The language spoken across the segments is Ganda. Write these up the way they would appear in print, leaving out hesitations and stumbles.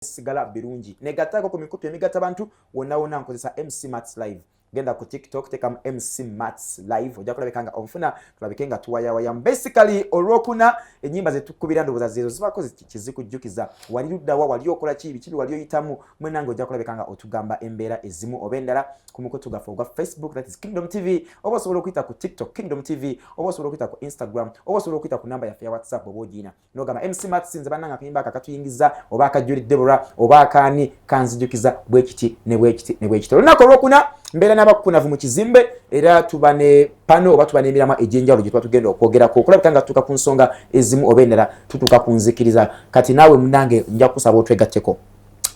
sigala birungi negatako ku mikutu emigata bantu wonna nkozesa MC Mats Live genda ku TikTok teka MC Mats Live ojja kulabikanga onfuna tulabikenga tuwaya basically olwokuna enyimba zetukubira ndoboza zezo zibako kizikujjukiza wali luddawa wali okola kibi wali oyitamu mwenange ojja kulabikanga otugamba embeera ezimu obendala ku mukutu gaffe ogwa Facebook, that is Kingdom TV, oba osobola okuyita ku TikTok Kingdom TV, oba osobola okuyita ku Instagram, oba osobola okuyita ku namba yaffe ya WhatsApp oba ogina nogamba MC Mats nze bannanga kayimba akatuyingiza oba akajjuli Deborah oba akaani kanzijukiza bwekiti ne bwekiti olunaku olwokuna mbeera n'abakunavu mu kizimbe era tubane pano oba tubane emiramu egy'enjawulo gye tuba tugenda okwogerako okulabika nga tutuuka ku nsonga ezimu oba endala tutuuka ku nzikiriza kati naawe munange nja kusaba otwegatteko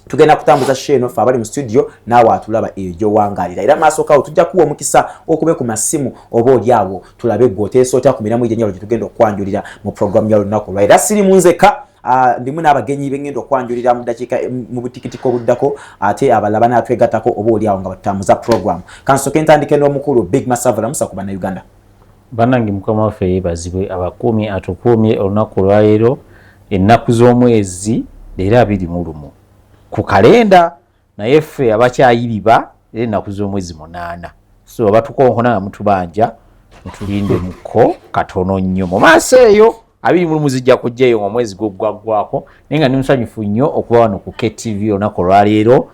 tugenda kutambuza sheno ffe abali mu studio naawe atulaba eyo gy'owangalira era maaso kawo tujja kuwa omukisa okube ku masimu oba oli awo tulabe gwe oteesa otya ku miramu egy'enjawulo gye tugenda okwanjulira mu programu ya lunaku olwa era siri munzeka ndimu n'abagenyi bengenda okwanjulira mu dakiika mu butikitiko obuddako ate abalaba n'atwegattako oba oli awo nga batambuza program kansoke ntandike n'omukulu Big Masavula musa ku bannayuganda bannange mukama waffe yeebazibwe abakuumye atukuumye olunaku olwaleero ennaku z'omwezi leero 21 ku kalenda naye ffe abakyayiriba era ennaku z'omwezi 8 so abatukonkona nga mutubanja mutulinde muko katono nnyo mu maaso eyo 21 zijja kujjayo omwezi gwaggwako naye nga nimusanyufu nnyo okuba wano ku KTV olunaku olwaleero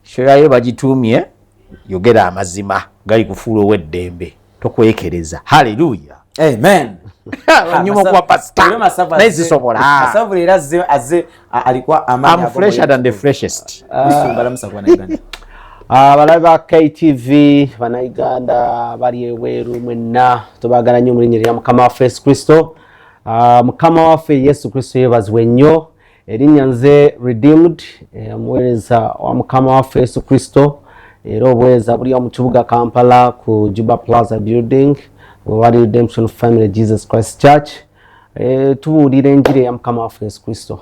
shoyayo bagituumye yogera amazima gali kufuula ow'eddembe tokwekereza haleluya amen nyuma kwa pastor naye zisobola Masavula era azze alikuwa amani I'm fresher than the freshest bala musa kwa Uganda abalabe ba KTV bannayuganda bali eweeru mwenna tubagala nnyo mu linnya lya mukama waffe Yesu Kristo mukama waffe Yesu Kristo yeebazibwe nnyo erinnya nze redeemed omuweereza wa mukama waffe Yesu Kristo era obuweereza buli mu kibuga Kampala ku Juba Plaza building wali Redemption Family Jesus Christ Church tubuulira enjiri ya mukama waffe Yesu Kristo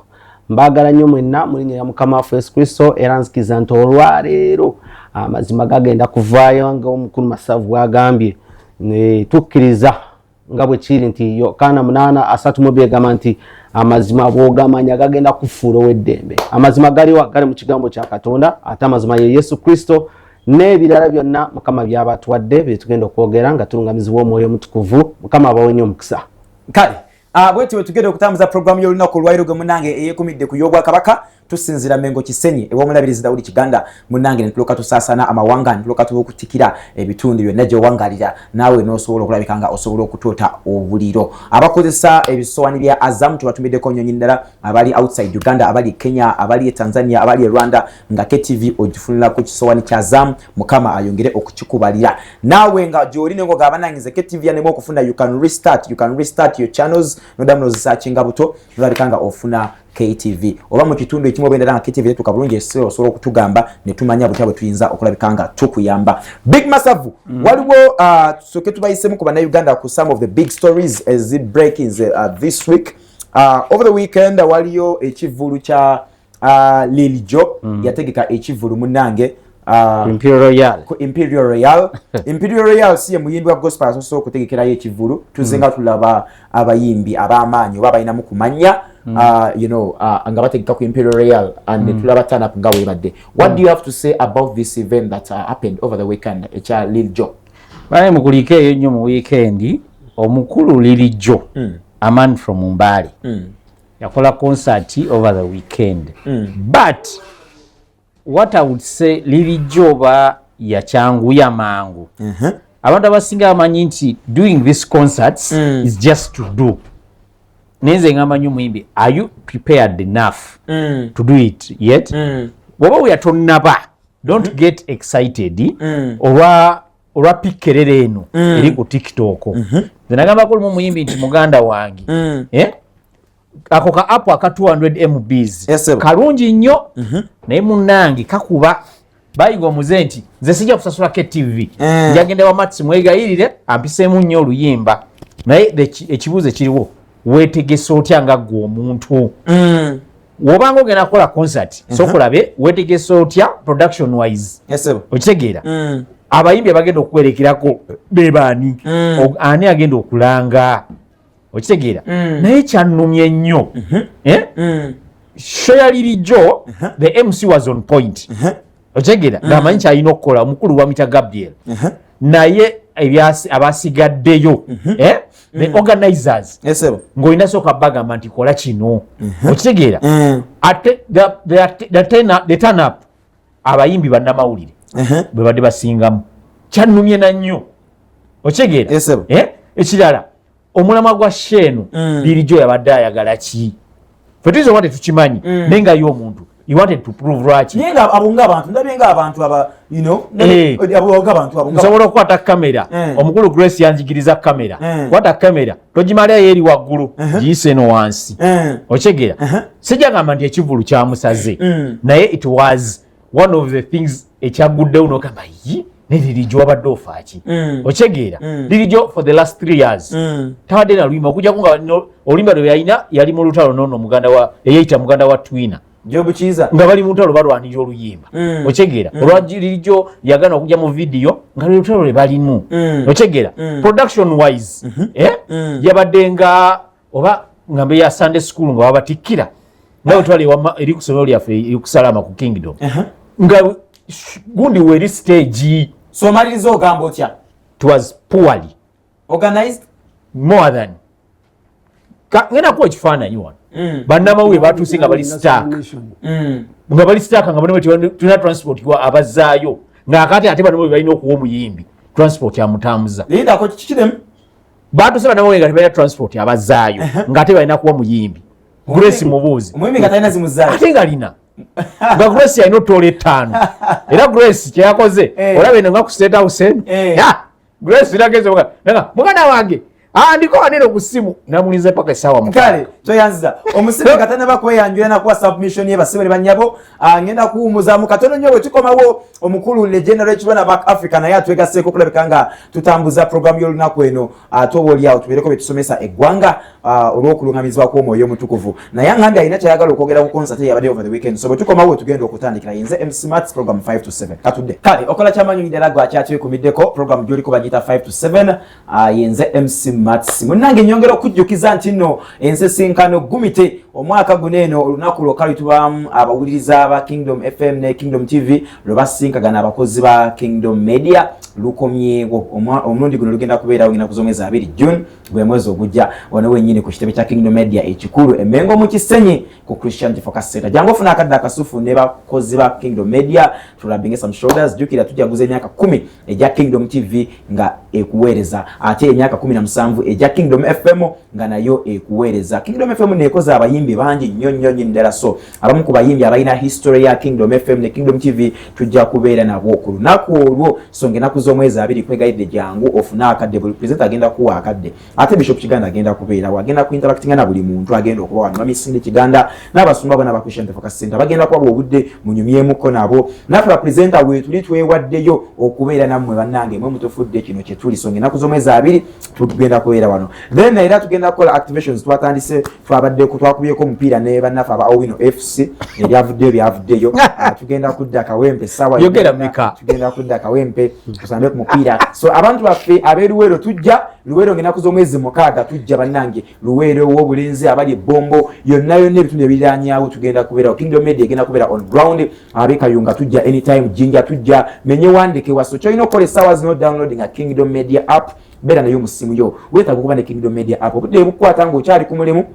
mbagala nnyo mwenna mu linnya lya mukama waffe Yesu Kristo era nzikiza nti olwaleero amazima gagenda kuvaayo nga omukulu Masavu bw'agambye tukkiriza nga bwe kiri nti Yokaana 8:3 byegamba nti amazima bw'ogamanya gagenda kufuula ow'eddembe amazima gali mu kigambo kya Katonda ate amazima ye Yesu Kristo n'ebirala byonna mukama by'abatuwadde bye tugenda okwogera nga tulungamizibwa omwoyo omutukuvu mukama abawenye omukisa kale bwetyo tugenda okutambuza programu y'olunaku olwaleero gwe munange eyeekumidde ku y'obwakabaka tusinzira Mengo Kisenyi ew'omulabirizi Dawudi Kiganda munange ne tuloka tusaasana amawanga ne tuloka tukutikira ebitundu byonna gy'owangalira naawe n'osobola okulabika nga osobola okutoota obuliro abakozesa ebisowaani bya Azam tubatumiddeko nnyonyi ddala abali outside Uganda abali Kenya abali Tanzania abali Rwanda nga KTV ogifunira ku kisowaani kya Azam mukama ayongere okukikubalira naawe nga gy'oli nengo gaabanangize KTV yanema okufuna you can restart your channels nodamu nozisaachinga buto tulabika nga ofuna KTV oba mu kitundu ekimu obendera nga KTV tuka bulungi esero osobola okutugamba ne tumanya butya bwe tuyinza okulabika nga tukuyamba Big Masavu waliwo soke tubayisemu ku bannayuganda ku some of the big stories as it breakings this week over the weekend waliyo ekivulu kya Lil Jo yategeka ekivulu munange Imperial Royal siye muyimbi wa gospel asobola okutegekerayo ekivulu tuzenga tulaba abayimbi ab'amaanyi oba balinamu kumanya nga bategeka ku Imperial Royal and tulaba turn up nga webadde what do you have to say about this event that happened over the weekend ekya Lil Jo bali mukulika eyo nnyo mu weekend omukulu Lil Jo a man from Mbale yakola concert over the weekend but what I would say Lil Jo ba yachanguya mangu abantu abasinga amanyi nti doing this concerts is just to do nenze ngamba nyo muyimbi are you prepared enough to do it yet bwoba uyatonaba don't get excited olwa pikerere eno eri ku TikTok zinagamba ko mu muyimbi nti muganda wangi ako ka app aka 200 MBs kalungi nnyo naye munange kakuba bayigo muzenti nze sijja kusasula KTV njagenda wa Mats mwegayirire ampiseemu nnyo oluyimba naye ekibuuzo kiriwo weetegese otya nga gwe omuntu wobanga ogenda kukola concert sokulabe weetegese otya production wise okitegeera abayimbi abagenda okwerekerako bebaani ani agenda okulanga okitegeera naye kyannumye nnyo share Lirijo the MC was on point otegera ngamanyi kyalina okukola omukulu bamuyita Gabriel naye abasigaddeyo the organizers ng'olina sooka bagamba nti kola kino okitegeera ate the turn up abayimbi bannamawulire bwe badde basingamu kyannumye na nnyo okitegeera ekirala omulamwa gwa Shenu Lirijo yabadde ayagala ki ffe tuyinza okuba tetukimanyi naye nga ye omuntu he wanted to prove lwaki yenga abunga abantu ndabyenga abantu aba you know abunga abantu abunga nsobola okukwata kamera omukulu Grace yanjigiriza kamera kwata kamera togimalya yeri waggulu giyise no wansi okitegeera sijagamba nti ekivulu kyamusaze naye it was one of the things ekyaguddewo n'ogamba yi ne Lirijo abadde ofaaki okitegeera Lirijo for the last 3 years tawadde na luyimba okujjako nga oluyimba lwe yalina yali mu lutalo n'ono eyayita muganda wa Twina Jobu Chiza nga bali mu lutalo balwanira oluyimba okitegeera olwajja Lirijo yagana okujja mu video nga lutalo lwe balimu okitegeera production wise yabadde nga oba ngambe ya Sunday school nga babatikkira nga otwale eri ku ssomero lyaffe eri ku Salama ku Kingdom nga gundi weri stage so maliriza ogamba otya it was poorly organized more than ngenda kuwa ekifaananyi wano bannamawulire batuuse nga bali stack nga bano tulina transport abazaayo ng'akati ate bano balina okuwa omuyimbi transport yamutambuza lindako kikiremu batuuse bannamawulire nga tebalina transport abazaayo ng'ate balina kuwa muyimbi Grace mubuuzi omuyimbi nga talina zimuzaayo ate nga lina nga Grace yalina ottoola 5 era Grace kyeyakoze olaba eno nga ku State House eno Grace irageze muganda wange ndiko wanene ku ssimu namulize paka essaawa mukale toyanziza omusibe katana bakweyanjula nakuwa submission ye basibale banyabo ngenda kuwumuza mu katono nnyo bwe tukomawo omukulu legendary ekibona back Africa naye atwegaseeko kulabika nga tutambuza program y'olunaku eno tobooli awo tubeereko betusomesa eggwanga olw'okulungamizibwa kw'omwoyo omutukuvu naye ngambye alina kyayagala okwogera ku concert yabadde over the weekend so bwe tukomawo tugenda okutandikira yenze MC Mats program 5 to 7 katudde kale okola kyamanyi ddala gwakyatwekumiddeko program gy'oliko bagiyita 5 to 7 yenze MC Mats munange nyongera okujjukiza nti nno ensisinkano gumite omwaka guno eno olunaku lwokka lutubaamu abawuliriza ba Kingdom FM ne Kingdom TV lwe basinkagana abakozi ba Kingdom Media lukomyewo omulundi guno lugenda kubeerawo ngenda kuzomeza 2 June gwe mwezi ogujja wano wennyini ku kitebe kya Kingdom Media ekikulu Emmengo mu Kisenyi ku Christianity Focus Center jangu ofuna akadde akasufu ne bakozi ba Kingdom Media tulabinge some shoulders jukira tujaguza emyaka 10 ejja Kingdom TV nga ekuweereza ate emyaka 17 ejja Kingdom FM nga nayo ekuweereza Kingdom FM nekoza abayimbi bangi nnyo ddala so abamu ku bayimbi abalina history ya Kingdom FM ne Kingdom TV tujja kubeera nabo ku lunaku olwo so ngenaku z'omwezi 2 kwegaidde jangu ofuna akadde buli presenter agenda kuwa akadde ate Bishop Kiganda agenda kubeera wagenda ku interactinga na buli muntu agenda okuba wano Mamisinde Kiganda n'abasumba bana ba Christian Focus Center bagenda kuba obudde munyumyemuko nabo nafe ba presenter we tuli twewaddeyo okubeera nammwe bannange mwe mutufudde kino kye tuli so ngenaku z'omwezi 2 tugenda kubeera wano then era tugenda kukola activations twatandise twabadde kubyeko omupiira ne bannafe aba Owino FC byavuddeyo tugenda kudda kawempe sawa yogera meka tugenda kudda kawempe tusambe ku mupiira so abantu baffe abeeruweero tujja luweero ng'enaku z'omwezi 6 tujja bannange luweero w'obulenzi abali Bombo yonna ebitundu ebiriraanyawo tugenda kubeerawo Kingdom Media egenda kubeera on ground ab'Ekayunga tujja anytime Jinja tujja menye wandike waso kyolina okukola essaawa zino downloading a Kingdom Media app beera nayo mu ssimu yo weetaaga okuba ne Kingdom Media app obudde bukwata ng'okyali ku mulimu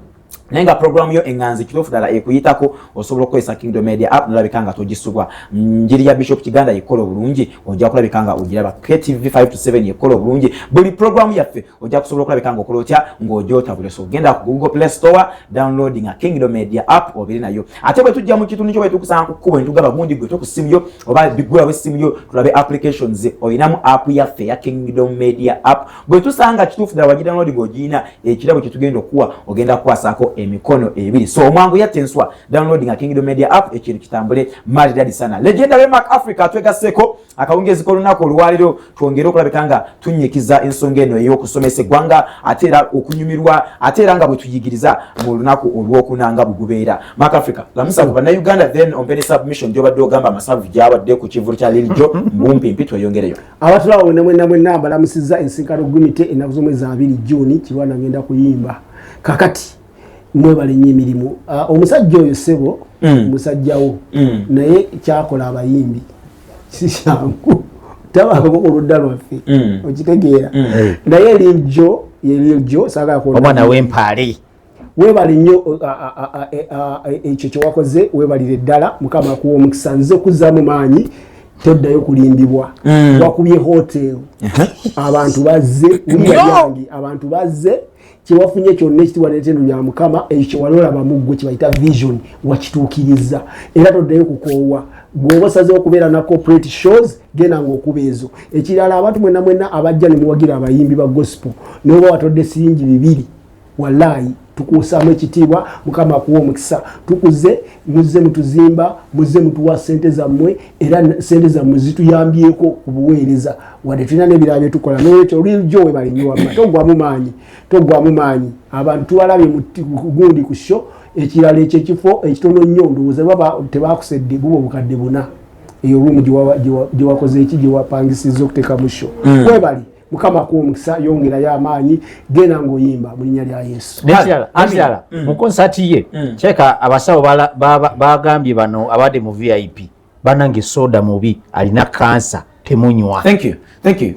naye nga program yo enganzi kituufu ddala ekuyitako osobola okukozesa Kingdom Media app nolabika nga togisubwa njiri ya Bishop Kiganda yekola obulungi ojja kulabika nga ogiraba KTV 5 to 7 yekola obulungi buli program yaffe ojja kusobola okulabika nga okola otya ng'ogyotavule so genda ku Google Play Store downloading a Kingdom Media app obiri nayo ate bwe tujja mu kitundu kyo bwe tukusanga ku kkubo ne tugaba gundi gwe ku ssimu yo oba bigula w'essimu yo tulabe applications oyinamu app yaffe ya Kingdom Media app bwe tusanga kituufu ddala wagidownloading ogiyina ekirabo kye tugenda okuwa ogenda kukwasako emikono ebiri so omwangu yattenswa downloading a Kingdom Media app ekintu kitambule maridadi sana legendary Mark Africa atwegaseko akawungezi k'olunaku olwaliro twongere okulabika nga tunyikiza ensonga eno ey'okusomesa eggwanga ate era okunyumirwa ate era nga bwe tuyigiriza mu lunaku olw'okunanga bugubeera Mark Africa lamusa ku bannayuganda then ompene submission gy'obadde ogamba amasavu gy'abadde ku kivulu kya Lirijo mbumpimpi tweyongereyo abatulawo mwenna mbalamusizza ensinkano gumite ennaku z'omwezi 2 Juni kirwana ngenda kuyimba kakati mwebale nnyo emirimu. Omusajja oyo ssebo musajjawo naye kyakola abayimbi si kyangu tabaako ku ludda lwaffe okitegeera naye Lil-Jo saagala omwana w'empaale weebale nnyo ekyo kyewakoze weebalire ddala Mukama akuwa omukisa nze kuzzaamu maanyi toddayo kulimbibwa wakubye hotel abantu bazze yange abantu bazze kyewafunye kyonna ekitiibwa n'ettendo lya Mukama ekyo kyewalolaba muggwe kyebayita vision wakituukiriza era toddayo kukoowa bw'oba osazeewo okubeera na corporate shows genda ng'okuba ezo ekirala abantu mwenna abajja ne muwagira abayimbi ba gospel n'oba watodde siringi 2 wallahi tukuusaamu ekitiibwa Mukama akuwa omukisa tukuze muzze mutuzimba muzze mutuwa ssente zammwe era ssente zammwe zituyambyeko ku buweereza wadde tulina n'ebirala bye tukola n'olwekyo Lil-Jo webale nnyo wamma toggwamu maanyi abantu tubalabye gundi ku show ekirala ekyekifo ekitono nnyo ndowooza baba tebakusedde buba obukadde 4 eyo ruumu gye wakoze eki gye wapangisizza okuteeka mu show webali Mukama akuwa omukisa yongerayo amaanyi genda ng'oyimba mu linnya lya Yesu. Nekirala mu konsaati ye kyeka abasawo bagambye bano abadde mu VIP banange soda mubi alina kansa temunywa. Thank you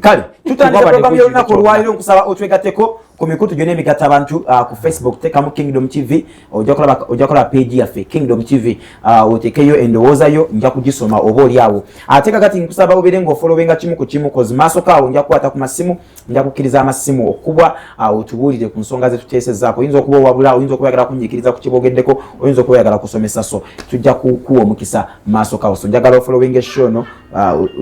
kale tutandika programu y'olunaku olwaliro nkusaba otwegatteko ku mikutu gyonna emigatta abantu ku Facebook tekamu Kingdom TV ojja kola page yaffe Kingdom TV otekeyo endowooza yo nja kugisoma oba oli awo ate kakati nkusaba obeere ng'ofolowenga kimu ku kimu kozi maaso kaawo nja kukwata ku masimu nja kukkiriza amasimu okubwa otubuulire ku nsonga ze tuteesezzaako oyinza okuba owabula oyinza okuba oyagala kunyiikiriza ku kibogeddeko oyinza okuba oyagala kusomesa so tujja kuwa omukisa maaso kaawo so njagala ofolowenga show no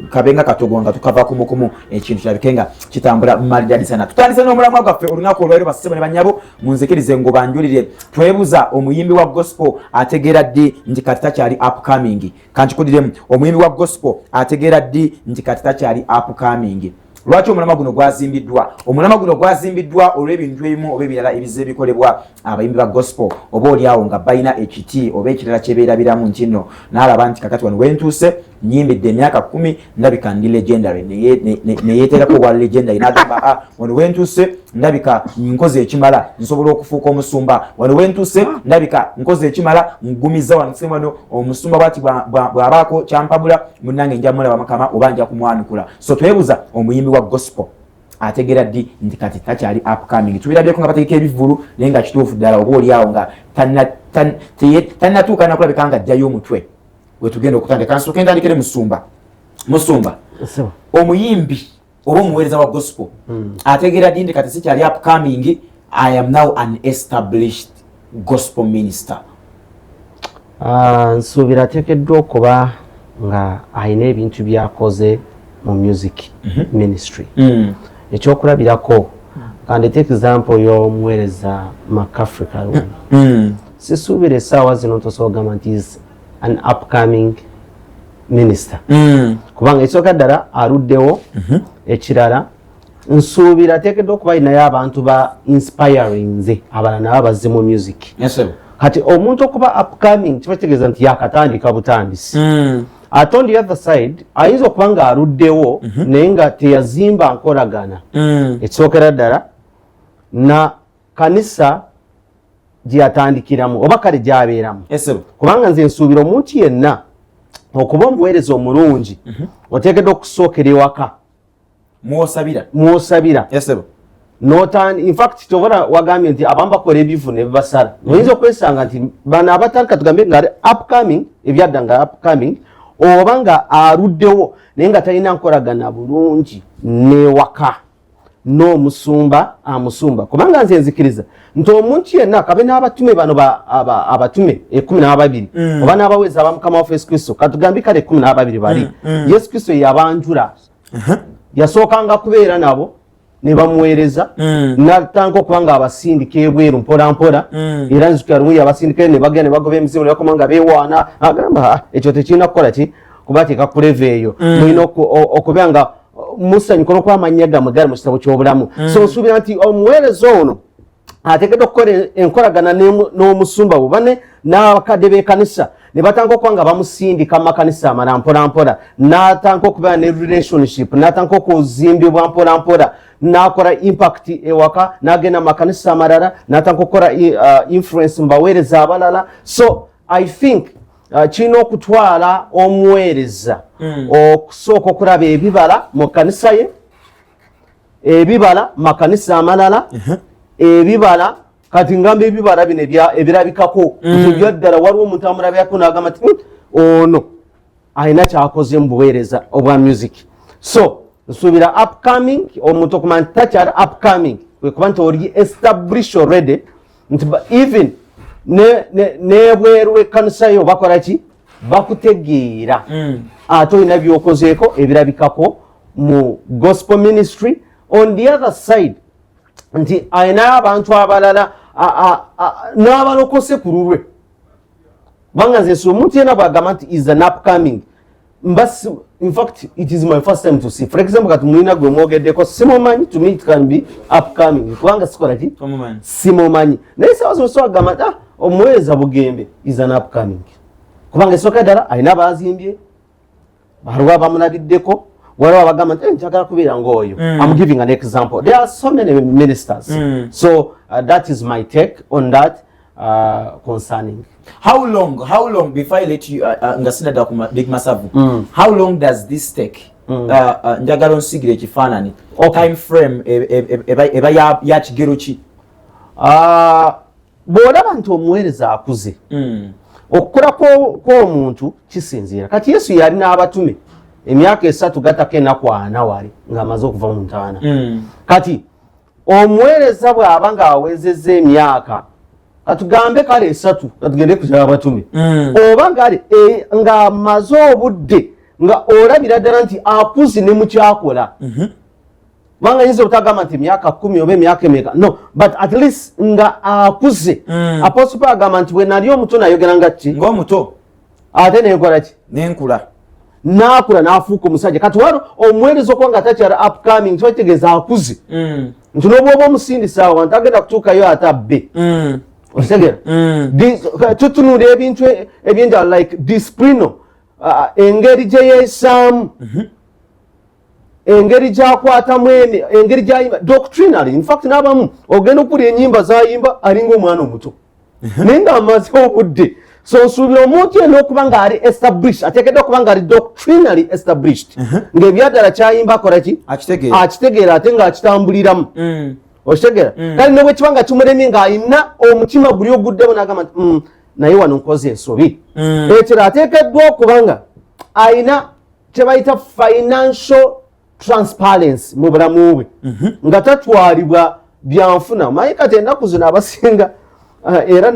kabenga katogo nga tukava kumukumu ekintu kirabike nga kitambula maridadi sana tutandise n'omulamwa gwaffe olunaku olwaliro basebo ne bannyabo munzikirize ngo banjulire twebuza omuyimbi wa gospel ategeera ddi nti kati takyali upcoming kankikudiremu omuyimbi wa gospel ategeera ddi nti kati takyali upcoming lwaki omulamwa guno gwazimbiddwa omulamwa guno gwazimbiddwa olw'ebintu ebimu oba ebirala ebize ebikolebwa abayimbi ba gospel oba oli awo nga balina ekiti oba ekirala kyebeerabiramu nti nno n'alaba nti kakati wano wentuuse nyimbidde emyaka 10 ndabika ndi legendary neyeeterako obwa legendary n'agamba wano wentuuse ndabika nkoze ekimala nsobola okufuuka omusumba wano wentuuse ndabika nkoze ekimala ngumiza wano omusumba bwati bw'abaako kyampabula munnange nja mulaba Mukama oba nja kumwanukula so twebuza omuyimbi wa gospel ategeera ddi nti kati takyali upcoming tubirabyeko nga bategeka ebivulu naye nga kituufu ddala oba oli awo nga tannatuuka nakulabika nga ajjayo omutwe wetugenda okutandika nsooka entandikire musumba omuyimbi oba omuweereza wa gospel ategeera ddi nti kati sikyali upcoming I am now an established gospel minister. Nsuubira ateekeddwa okuba nga alina ebintu byakoze mu music ministry ekyokulabirako kandi take example y'omuweereza McAfrica sisuubira essaawa zino tosobola gamba nti is an upcoming minister kubanga ekisooka ddala aluddewo ekirala nsuubira ateekeddwa okuba alinayo abantu ba inspiring nze abalala nabo bazze mu music kati omuntu okuba upcoming kiba kitegeeza nti yakatandika butandisi ate on the other side ayinza okuba nga aluddewo naye nga teyazimba nkolagana ekisookera ddala na kanisa gyeyatandikiramu oba kale gyabeeramu kubanga nze nsuubira omuntu yenna okuba omuweereza omulungi oteekeddwa okusookera ewaka mwosabira in fact tobola wagambye nti abamu bakola ebivu ne bibasala oyinza okwesanga nti bano abatandika tugambe nga upcoming ebyadda nga upcoming oba nga aluddewo naye nga talina nkolagana bulungi newaka n'omusumba amusumba kubanga nze nzikiriza nti omuntu yenna kabe n'abatume bano abatume 12 oba n'abaweeza aba Mukama waffe Yesu Kristo katugambi kale 12 bali Yesu Kristo yabanjula yasookanga kubeera nabo ne bamuweereza natandika okuba nga abasindika ebweru mpolampola era nzikira lumu abasindika ne bagenda ne bagoba emizimu ne bakoma nga beewaana agamba ekyo tekirina kukola ki kubateeka ku leve eyo mulina okubeera nga musanyuka olw'okuba amannya gammwe gali mu kitabo ky'obulamu so nsuubira nti omuweereza ono ateekeddwa okukola enkolagana n'omusumba bwe bane n'abakadde b'ekanisa ne batandika okuba nga bamusindika mu makanisa amala mpolampola n'atandika okubeera ne relationship n'atandika okuzimbibwa mpolampola nakora impact ewaka nagenda makanisa amalala natandika okukora influence mubaweereza abalala. So I think kirina okutwala omuweereza okusooka okulaba ebibala mu kanisa ye, ebibala makanisa amalala, ebibala kati ngamba ebibala bino ebirabikako ebyaddala waliwo omuntu amulabyako n'agamba nti ono alina kyakoze mu buweereza obwa music. So nsuubira upcoming omuntu okumanya nti takyali upcoming kwekuba nti oli established already nti even nebweru ekkanisa yo bakola ki bakutegeera ate olina byokozeeko ebirabikako mu gospel ministry. On the other side nti ayina abantu abalala n'abalokose ku lulwe banga nze si omuntu yena bwagamba nti is an upcoming mbasi. In fact, it is my first time to see. For example, kati mulina gwe mwogeddeko simumanyi, to me it can be upcoming. Kubanga sikola ki simumanyi naye sawa so agamba omuweereza Bugembe is an upcoming kubanga esooka ddala alina abazimbye waliwo abamulabiddeko waliwo abagamba nti njagala kubeera ng'oyo. I'm giving an example. There are so many ministers. So that is my take on that concerning. How long before I let you ngasina da ku Big Masavu, how long does this take? Njagala onsigire kifaananyi time frame eba ya kigero ki? Bw'olaba nti omuweereza akuze okukula kw'omuntu kisinziira. Kati Yesu yali n'abatume emyaka 3 gatako enaku 4 wali ng'amaze okuva mu ntaana. Kati omuweereza bw'aba ng'awezezza emyaka katugambe kale 3 katugende ku kyabatume oba ng'amaze obudde nga olabira ddala nti akuze ne mu kyakola. Banga yinza obutagamba nti emyaka 10 oba emyaka emeka, no, but at least nga akuze. Apostle Paul agamba nti bwe nali omuto nayogera nga ki ng'omuto ate nenkola ki nenkula n'akula n'afuuka omusajja. Kati wano omuweereza okuba nga takyala upcoming kitegeeza akuze nti n'obwoba omusindisa awo wantu agenda kutuukayo ate abbe. Otegera tutunula ebintu ebyenjala like disciplino, engeri gye yeesaamu, engeri gyakwatamu, engeri gyayimba doctrinally. In fact n'abamu ogenda okupulira ennyimba zayimba alinga omwana omuto naye ng'amaze obudde. So nsuubira omuntu yena okuba ng'ali established ateekeddwa okuba ng'ali doctrinally established ng'ebyaddala kyayimba akola ki akitegeera ate ng'akitambuliramu. Okitegera kale ne bwe kiba nga kimulemye ng'alina omutima guli oguddemu n'agamba nti naye wano nkoze ensobi, ekyo ateekeddwa okuba nga alina kye bayita financial transparency mu bulamu bwe nga tatwalibwa byanfuna. Maye kati ennaku zino abasinga era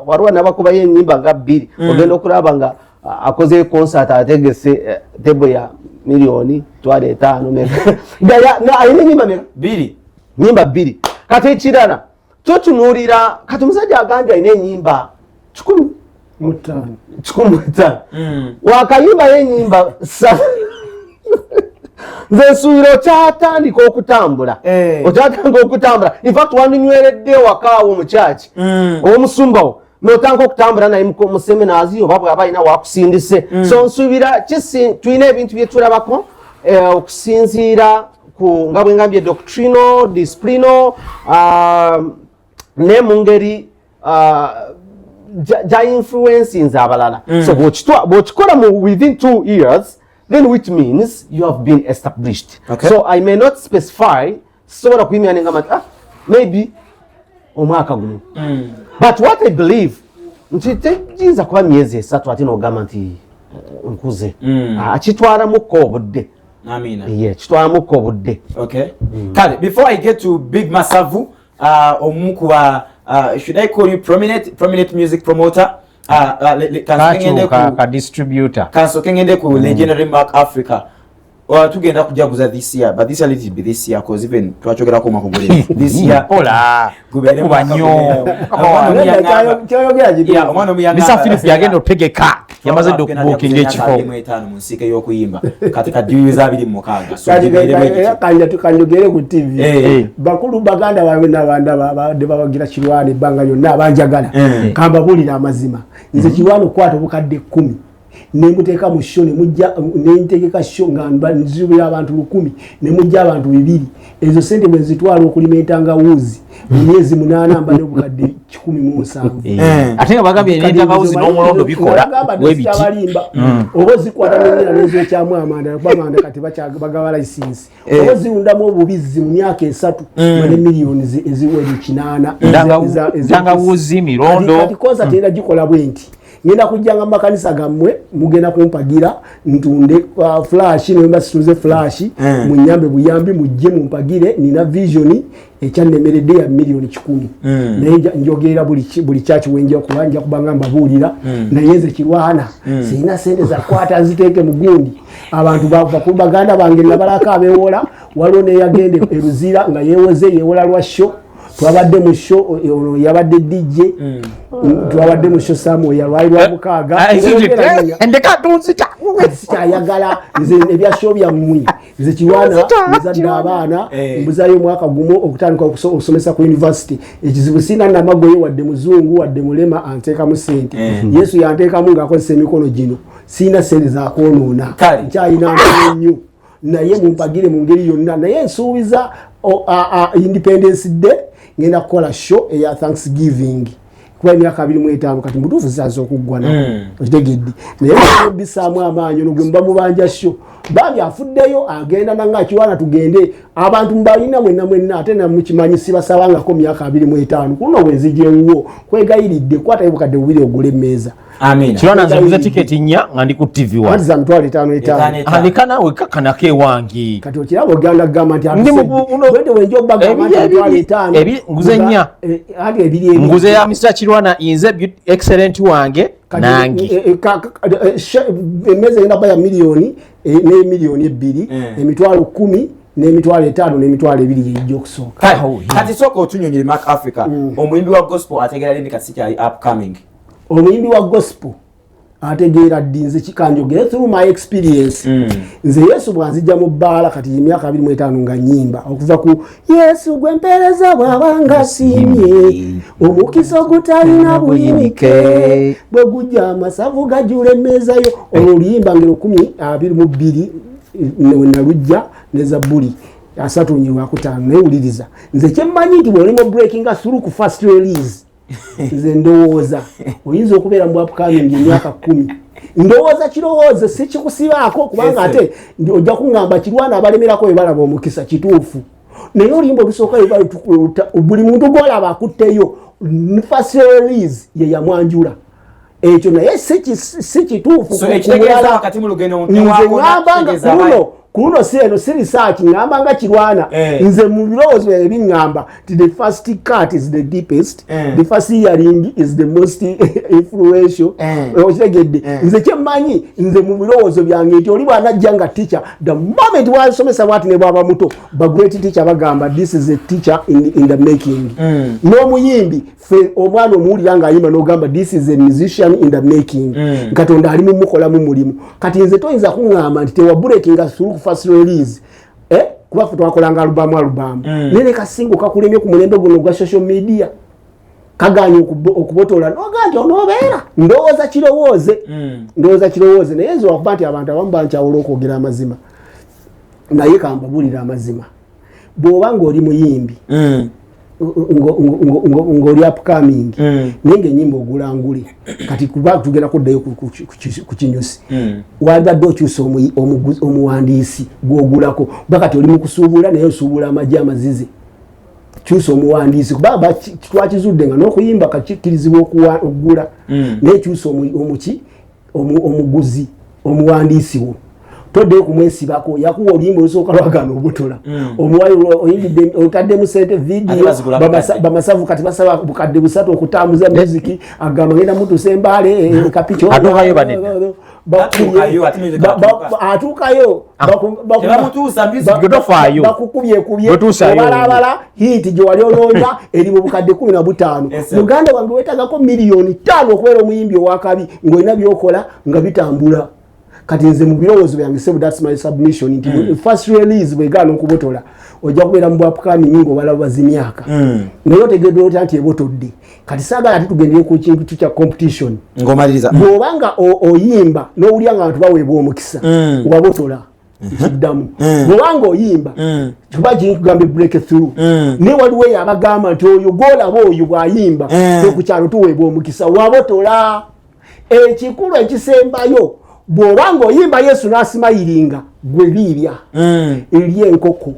waliwo n'abakubayo ennyimba nga 2 ogenda okulaba nga akoze concert ategese tebo ya milioni 5 alina ennyimba meka 2 nyimba 2. Kati ekirala totunuulira kati omusajja agambye alina ennyimba 15 wakayimbayo ennyimba nze nsuubira okyatandika okutambula in fact wandinyweredde wakaawo mu kyaki owomusumbawo n'otandika okutambula naye mu seminars oba bw'aba alina wakusindise. So nsuubira tulina ebintu bye tulabako okusinziira nga bwe ngambye doctrino disciplino ne mu ngeri gya influencing abalala. So bw'okikola within 2 years then which means you have been established. So I may not specify sobola kuyimya nengamba nti maybe omwaka guno, but what I believe nti teyinza kuba myezi 3 ate n'ogamba nti nkuze. Akitwalamukko obudde. Amina. Yeah, kitwalamukko obudde. Okay. Kale, before I get to Big Masavu, omukuba should I call you prominent music promoter? Ka distributor. Kanso kengende ku Legendary Mark Africa. Tugenda kujaguza this year, but this year let it be this year because even twachogera ko makugule this year pola gubere kubanyo omwana omuyanga Mr. Philip yagenda otegeka yamaze okubukinga ekifo mu nsike y'okuyimba katika diwiza 26 so kanjogere ku TV bakulu baganda bawe n'abanda babagira kirwane banga yonna abanjagala kamba bulira amazima nze kirwane kwata obukadde 10 nemuteeka mu show nentegeka show nga nzibira abantu 100 nemujja abantu 200 ezo sente bwe zitwala okulimentanga wuzi myezi 8 mbale obukadde 17 ate nga bagambye nentanga wuzi n'omulondo bikola webiti oba zikwata n'ennyina n'ezekyamu amanda bamanda kati bagaba license oba ziwundamu obubizzi mu myaka 3 ne miliyoni eziweri 8 ndanga wuzi mirondo kati koza tera gikola bwenti ngenda kujjanga mu makanisa gammwe mugenda kumpagira ntunde flash nemba situze flash munyambe buyambi mujje mumpagire nina vision ekyannemeredde ya miliyoni 10 naye njogera buli church wenje okubanja kubanga mbabulira naye nze kirwana sina sente za kwata ziteke mu gundi abantu bakubaganda bange nabalaka abewola waliwo ne yagende eruzira nga yewola lwa show twabadde mu show yabadde DJ twabadde mu show Samuel yalwairwa mukaaga endeka tunzita ayagala nze ebya show bya mmwe nze kiwana nzadde abaana mbuzayo mwaka gumo okutandika okusomesa ku university ekizibu sina namagoye wadde muzungu wadde mulema anteeka mu sente Yesu yanteekamu ng'akozesa emikono gino sina sente za kwonoona nkyayina nnyo naye mumpagire mu ngeri yonna naye nsuubiza Independence Day ngenda kukola show eya Thanksgiving kuba emyaka 25 kati mutuufu zisaza okuggwana okitegedde naye bisaamu amaanyi no gwe mubanja show bambi afuddeyo agenda nanga kiwana tugende abantu mbalina mwenna ate na mukimanyi sibasabangako myaka 25 kuno bwezijewo kwegayiridde kwata ebukadde bubiri ogule meza Amen. Kirona nzaguza ticket nya ngandi ku TV wa. Kati za mtwale 5 Alikana we kakana ke wangi. Kati okirabo ganda government ya. Wende wenjo baga mtwale 5. Ebi nguze nya. Hadi ebiri. Nguze ya Mr. Kirwana inze excellent wange nangi. Emeze ina baya milioni ne milioni 2 emitwalo 10 n'emitwalo 5 n'emitwalo 2 yijjo kusoka. Kati soko otunyonyere Mark Africa omuyimbi wa gospel ategera lini kasika upcoming. Omuyimbi wa gospel ategeera dinze kikanjogera through my experience nze Yesu bwanzijja mu bbala kati emyaka 25 nga nyimba okuva ku Yesu gwe mpereza bwabanga simye omukisa gutalina buyimike bwe gujja amasavu gajula emmeezayo oluyimba ngero 12 nalujja ne Zabbuli 3:5 newuliriza nze kyemmanyi nti bw'olimo breaking through ku first release nze ndowooza oyinza okubeera mu upcoming emyaka 10 ndowooza kirowooze si kikusibaako kubanga ate ojja kuŋŋamba kirwana abalemerako bwe balaba omukisa kituufu naye oluyimba olusooka buli muntu gw'olaba akutteyo first release ye yamwanjula ekyo naye si kituufu nze ŋŋambanga kuno seno research ngamba kirwana nze mu birowoozo ebiŋŋamba the first cut is the deepest the first hearing is the most influential okitegedde nze kyemmanyi nze mu birowoozo byange nti oli bw'anajja nga teacher the moment wasomesa bwati ne bwaba muto ba great teacher bagamba this is a teacher in the making n'omuyimbi omwana omuwulira ng'ayimba n'ogamba this is a musician in the making katonda ali mumukolamu mulimu kati nze toyinza kuŋŋamba nti tewaburekinga through first release kuba twakolanga alubamu nene kasingo kakulemye ku mulembe guno gwa social media kaganye okubotola noga nti onobeera ndowooza kirowooze naye nze wakuba nti abantu abamu bankyawula okwogera amazima naye kambabulira amazima bw'oba ng'oli muyimbi ng'oli upcoming naye ng'ennyimba ogulangule kati kuba tugenda kuddayo ku kinyusi wabadde okyusa omuwandiisi gw'ogulako bakati oli mu kusuubula naye osuubula amagye amazize kyusa omuwandiisi kuba twakizudde nga n'okuyimba kakikkirizibwa okugula naye kyusa omuguzi omuwandiisi wo todde kumwesibako yakuwa oluyimba olusooka lwagana obutola omuwayo oyimbidde otaddemu sente video bamasavu kati basaba bukadde 3 okutambuza muziki agamba ngenda mutuusa embaale kapicho atuukayo balabala hiti gye wali olonda eri mu bukadde 15 muganda wange wetagako miliyoni 5 okubeera omuyimbi owakabi ng'olina byokola nga bitambula kati nze mu birowoozo byange sebo that's my submission nti first release bwegaana okubotola ojja kubeera mu upcoming ng'obalaba bazimyaka naye otegeddwa otya nti ebotodde kati saagala ate tugendeye ku kintu kya competition ng'omaliriza bw'obanga oyimba n'owulya nga abantu baweebwa omukisa wabotola ekiddamu bw'obanga oyimba kuba kikugambe breakthrough naye waliwo eyo abagamba nti oyo gw'olaba oyo bw'ayimba ku kyalo tuweebwa omukisa wabotola ekikulu ekisembayo bw'obanga oyimba Yesu n'asimayiringa gwe liirya erya enkoko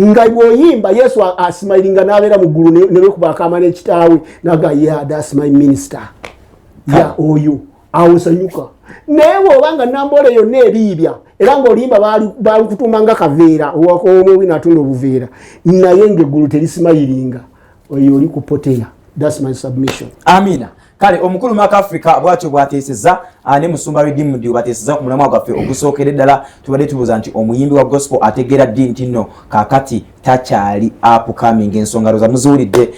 nga bw'oyimba Yesu asimayiringa n'abeera mu ggulu ne bekuba akaama n'ekitaawe naga yeah that's my minister ya oyo awo nsanyuka naye bw'obanga nambole yonna eriibya era ng'olimba balikutuuma nga kaveera omwe natunda obuveera naye ng'eggulu terisimayiringa oyo oli kupoteya that's my submission. Amina. Kale omukulu maka Africa bwatyo bwateeseza ne musumba Redeemed bateeseza ku mulamwa gwaffe ogusookera ddala tubadde tubuuza nti omuyimbi wa gospel ategeera ddi nti nno kaakati takyali upcoming ensonga roza muziwulidde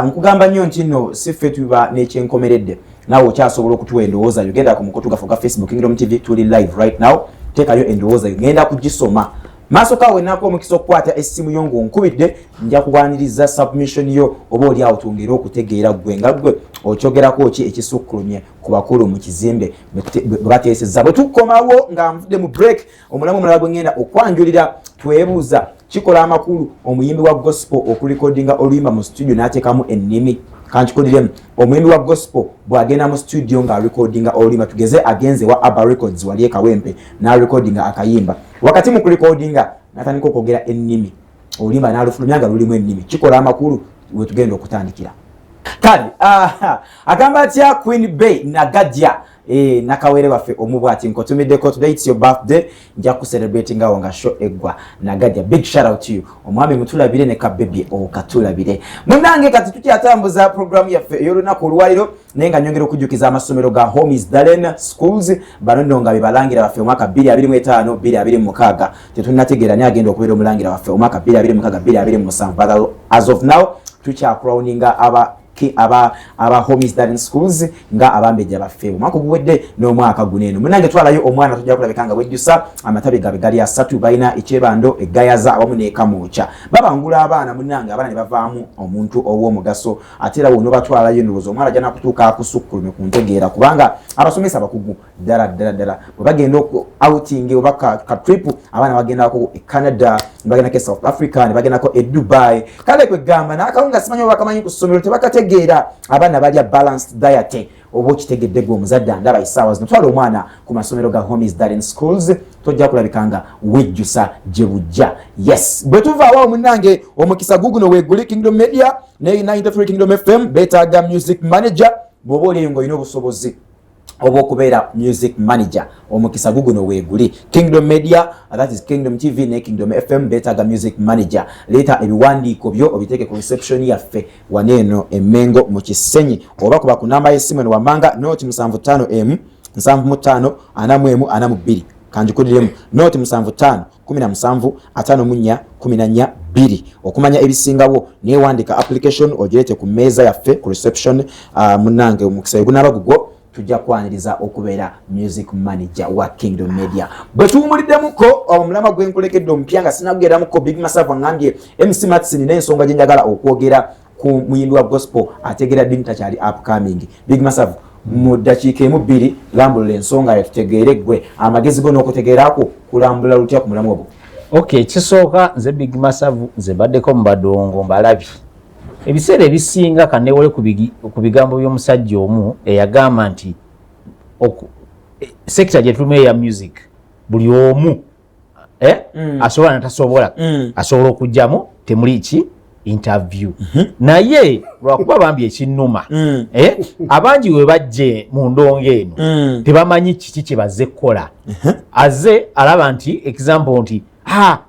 nkugamba nnyo nti nno si ffe tuba n'ekyenkomeredde naawe okyasobola okutuwa endowooza yo genda ku mukutu gaffe gwa Facebook Kingdom TV tuli live right now teekayo endowooza yo ngenda kugisoma maaso kawe nako omukisa okukwata essimu yo ng'onkubidde nja kugwaniriza submission yo oba oli awo tungera okutegeera gwe nga gwe okyogerako ki ekisukkulumye ku bakulu mu kizimbe bwe bateesezza bwe tukomawo nga nvudde mu break omulamu omulala gwe ngenda okwanjulira twebuuza kikola amakulu omuyimbi wa gospel okulikodinga oluyimba mu studio n'ateekamu ennimi kankikuliremu omuyimbi wa gospel bw'agenda mu studio nga recordinga oluyimba tugeze agenze wa Abba Records wali Kawempe na recordinga akayimba wakati mu kurecordinga natandika okwogera ennimi oluyimba n'alufulumya nga lulimu ennimi kikola amakulu we tugenda okutandikira kale agamba atya Queen Bey Nagadya nakawere waffe omubwati nkotumiddeko today it's your birthday nja ku celebrate ngawo nga show eggwa Nagadya big shout out to you omwami mutulabire ne kabebe okatulabire munange kati tukyatambuza program yaffe ey'olunaku olwaliro naye nga nyongera okujjukiza amasomero ga Homies Darren Schools bano nno nga bebalangira baffe omwaka 2025 2026 tetunnategeera naye agenda okubeera omulangira waffe omwaka 2026 2027 as of now tukyacrowninga aba Homies Darren Schools nga abambejja baffe omwaka oguwedde n'omwaka guneeno munange twalayo omwana tujja kulabika nga wejjusa amatabi gabe gali asatu balina ekyebando eggayaza awamu n'ekamuuca babangula abaana munange abaana ne bavaamu omuntu ow'omugaso ate era wono batwalayo ndowooza omwana ajja nakutuuka akusukkulume ku ntegeera kubanga abasomesa bakugu ddala bwe bagenda outing oba ka trip abaana bagendako e Canada ne bagendako e South Africa ne bagendako e Dubai kale kwe gamba n'akawunga simanyi oba bakamanyi ku ssomero tebakategeera abaana balya balanced diet oba okitegedde gwe omuzadde ndaba essaawa zino twala omwana ku masomero ga Homies Darren Schools tojja kulabikanga wejjusa gye bujja yes bwe tuvaawo munange omukisa guguno weeguli Kingdom Media ne 93 Kingdom FM beetaaga music manager bw'oba oliyo ng'olina obusobozi oba okubeera music manager omukisa guguno weeguli Kingdom Media that is Kingdom TV ne Kingdom FM beetaaga music manager leeta ebiwandiiko byo obiteeke ku reception yaffe waneeno Emmengo mu Kisenyi oba kuba ku namba y'essimu eno wammanga noti 75 754142 kanjikudiremu noti 75 17 54 14 2 okumanya ebisingawo neewandika application ogirete ku mmeeza yaffe ku reception munange omukisa gunaaba gugwo tujja kwaniriza okubeera music manager wa Kingdom Media bwe tuwumuliddemuko omulama gwenkulekedde omupya nga sinageramuko Big Masavu ngambye MC Mats nina ensonga gye njagala okwogera ku muyimbi wa gospel ategeera ddi takyali upcoming Big Masavu mu ddakiika emu 2 lambulula ensonga yo tutegeere gwe amagezi go n'okutegeerako kulambula lutya ku mulamu ogwo okay kisooka nze Big Masavu nze baddeko mu badongo mbalabi ebiseera ebisinga kanewole ku bigambo by'omusajja omu eyagamba nti sekita gye tulimu eya music buli omu asobola natasobola asobola okujjamu temuli ki interview naye lwakuba bambi ekinnuma abangi we bajje mu ndongo eno tebamanyi kiki kye bazze kukola aze alaba nti example nti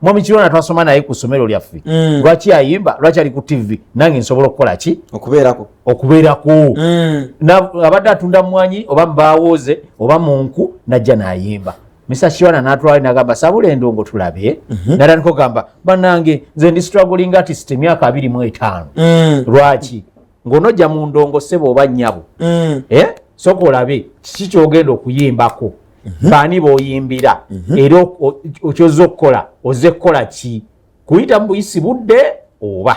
mwami Kirwana twasoma naye ku ssomero lyaffe lwaki ayimba lwaki ali ku TV nange nsobola okukola ki okubeerako abadde atunda mwanyi oba mbawooze oba munku najja n'ayimba Mr. Kirwana n'atwala n'agamba sabula endongo tulabe natandika okugamba bannange nze ndi struggling artist emyaka 25 lwaki ng'onojja mu ndongo ssebo oba nnyabo sooka olabe kiki ky'ogenda okuyimbako bani boyimbira era okyoza okukola oze kukola ki kuyita mu buyisi budde oba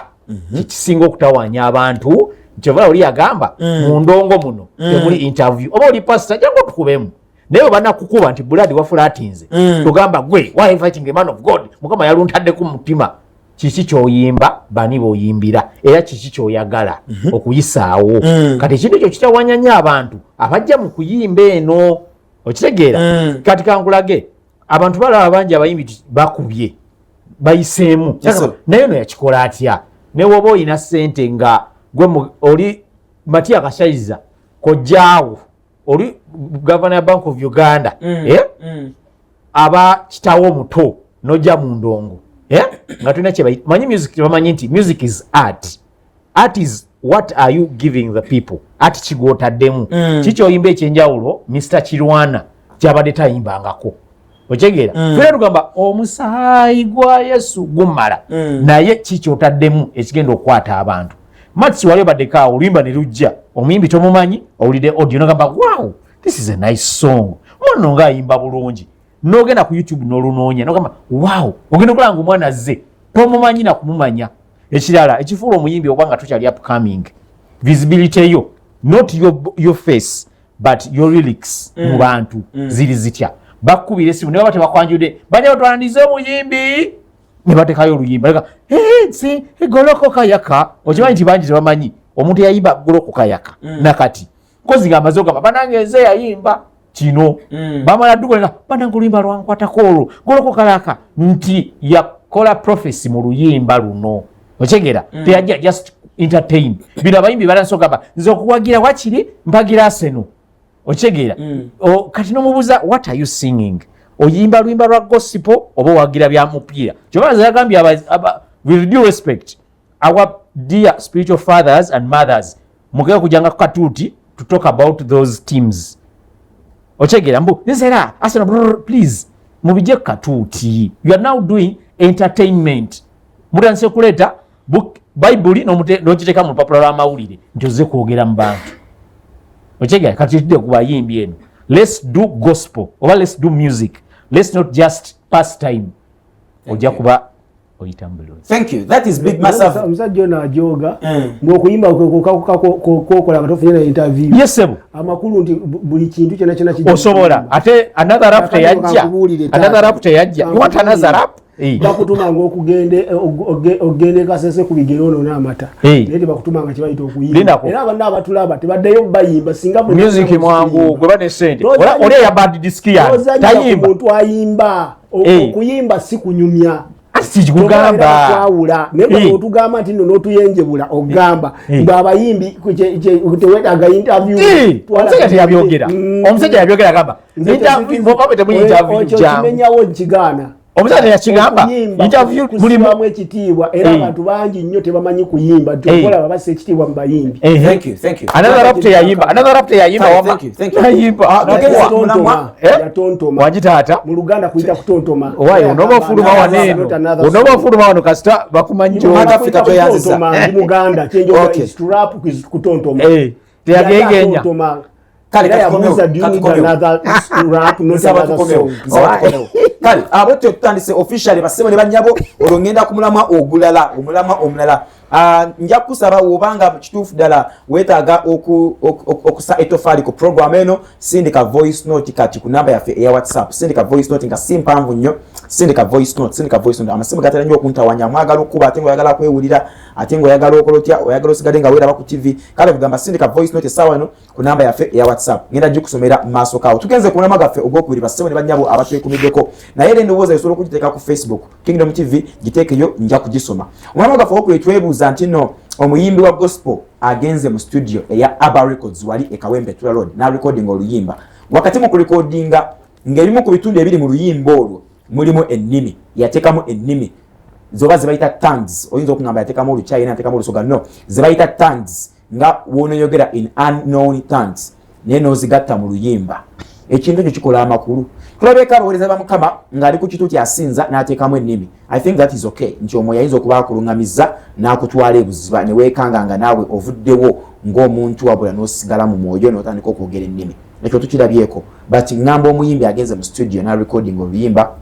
kikisinga okutawanya abantu kyovala oli yagamba mu ndongo muno temuli interview oba oli pastor jangu tukubemu naye banakukuba nti buladi wafula atinze tugamba gwe why fighting a man of God mukama yaluntadde ku mutima kiki kyoyimba bani boyimbira era kiki kyoyagala okuyisaawo kati ekintu ekyo kitawanya nnyo abantu abajja mu kuyimba eno okitegeera kati kankulage abantu balaba bangi abayimbi bakubye bayiseemu naye ono yakikola atya ne woba oyina ssente nga gwe oli Matiya Kashayiza kojjaawo oli Governor ya Bank of Uganda aba kitawo muto nojja mu ndongo nga tulina kye manyi music bamanyi nti music is art. Art is what are you giving the people? Art kigwotaddemu kikyoyimba ekyenjawulo Mr. Kirwana kyabadde tayimbangako okyegeera fera tugamba omusaayi gwa Yesu gumala naye kikyotaddemu ekigenda okukwata abantu Mats wali baddeko oluyimba ne lujja omuyimbi tomumanyi owulidde audio nogamba wow this is a nice song mwana nga ayimba bulungi nogenda ku YouTube n'olunoonya nogamba wow ogenda okulanga omwana azze tomumanyi na kumumanya ekirala ekifuula omuyimbi oba nga tokyali upcoming visibility yo not your face but your lyrics mu bantu ziri zitya bakubira esimu ne baba tebakwanjudde bajja batwandize omuyimbi ne batekayo oluyimba si golokoka yaka okimanyi nti bangi tebamanyi omuntu yayimba golokoka yaka nakati kozi nga amaze ogamba banange nze yayimba kino bamala ddugolenga banange oluyimba lwankwatako olwo golokoka yaka nti yakola prophecy mu luyimba luno okyegeera teyajja just entertain bino abayimbi balansogamba nze okuwagira wakiri mpagira Arsenal okyegeera kati nomubuuza what are you singing oyimba luyimba lwa gospel oba owagira bya mupiira kyobaza yagambye with due respect our dear spiritual fathers and mothers mugenda kujanga katuuti to talk about those teams okyegeera mbu nzera Arsenal please mubijje katuuti you are now doing entertainment mutanse kuleta Bible n'okiteeka mu lupapula lw'amawulire nti ozze kwogera mu bantu okyegeera kati tudde ku bayimbi eno let's do gospel oba let's do music let's not just pass time ojja kuba oyitambula. Thank you. That is big massive. Omusajja ono ajoga ng'okuyimba kokola katofunye na interview. Yes sebo. Amakulu nti buli kintu kyonna kyonna kijja. Osobola ate another rap teyajja. Another rap teyajja. You want another rap? Bakutuma ng'okugende Kasese ku bigero ono n'amata. Naye bakutuma nga kibayita okuyimba. Era abanna abatulaba tebaddeyo bayimba singa music mwangu gwe bane sente. Oli ya bad disc ya. Tayimba. Omuntu ayimba. Okuyimba si kunyumya. Sikugamba kwawula naye otugamba nti nno tuyenjebula ogamba ng'abayimbi tewetaaga interview omusajja teyabyogera omusajja yabyogera agamba kimenyawo nkigaana omusajja yakigamba interview mulimu ekitiibwa era abantu bangi nnyo tebamanyi kuyimba tokola babasa ekitiibwa mu bayimbi. Thank you. Another rap teyayimba yatontoma wagitaata mu Luganda kuyita kutontoma owayo onoba ofuluma wano kasita bakumanyi Africa toyanzisa ndi Muganda kyenjoga is to rap kutontoma teyagegenya kale abo tutandise officially basebo ne banyabo olongenda ku mulamwa omulala nja kusaba obanga kituufu ddala weetaaga okusa etofaali ku program eno sindika voice note kati ku namba yaffe eya WhatsApp sindika voice note nga si mpanvu nnyo sindika voice note amasimu gatera nnyo okuntawanya mwagala okuba ate ng'oyagala kwewulira ate ng'oyagala okolotya oyagala osigade nga weeraba ku TV kale kugamba sindika voice note essaawa eno ku namba yaffe eya WhatsApp ngenda gikusomera mu maaso kaawo tugenze ku mulamwa gaffe ogwokubiri basebo ne bannyabo abatwekumiddeko naye era endowooza esobola okugiteeka ku Facebook Kingdom TV giteekeyo nja kugisoma omulamwa gaffe ogwokubiri twebuuza nti nno omuyimbi wa gospel agenze mu studio eya Aba Records wali e Kawempe Tula Road na recording oluyimba wakati mu kurecordinga ng'erimu ku bitundu ebiri mu luyimba olwo mulimu ennimi yateekamu ennimi zoba zibayita tongues oyinza okugamba yateekamu olukyayina yateekamu olusoga no zibayita tongues nga woonoyogera in unknown tongues naye n'ozigatta mu luyimba ekintu ekyo kikola amakulu tulabeka abaweereza ba Mukama ng'ali ku kitu kyasinza n'ateekamu ennimi. I think that is okay nti omwo yayinza okuba akuluŋŋamizza n'akutwala ebuziba ne weekanga nga naawe ovuddewo ng'omuntu wabula n'osigala mu mwoyo n'otandika okwogera ennimi ekyo tukirabyeko but ngamba omuyimbi agenze mu studio na recording oluyimba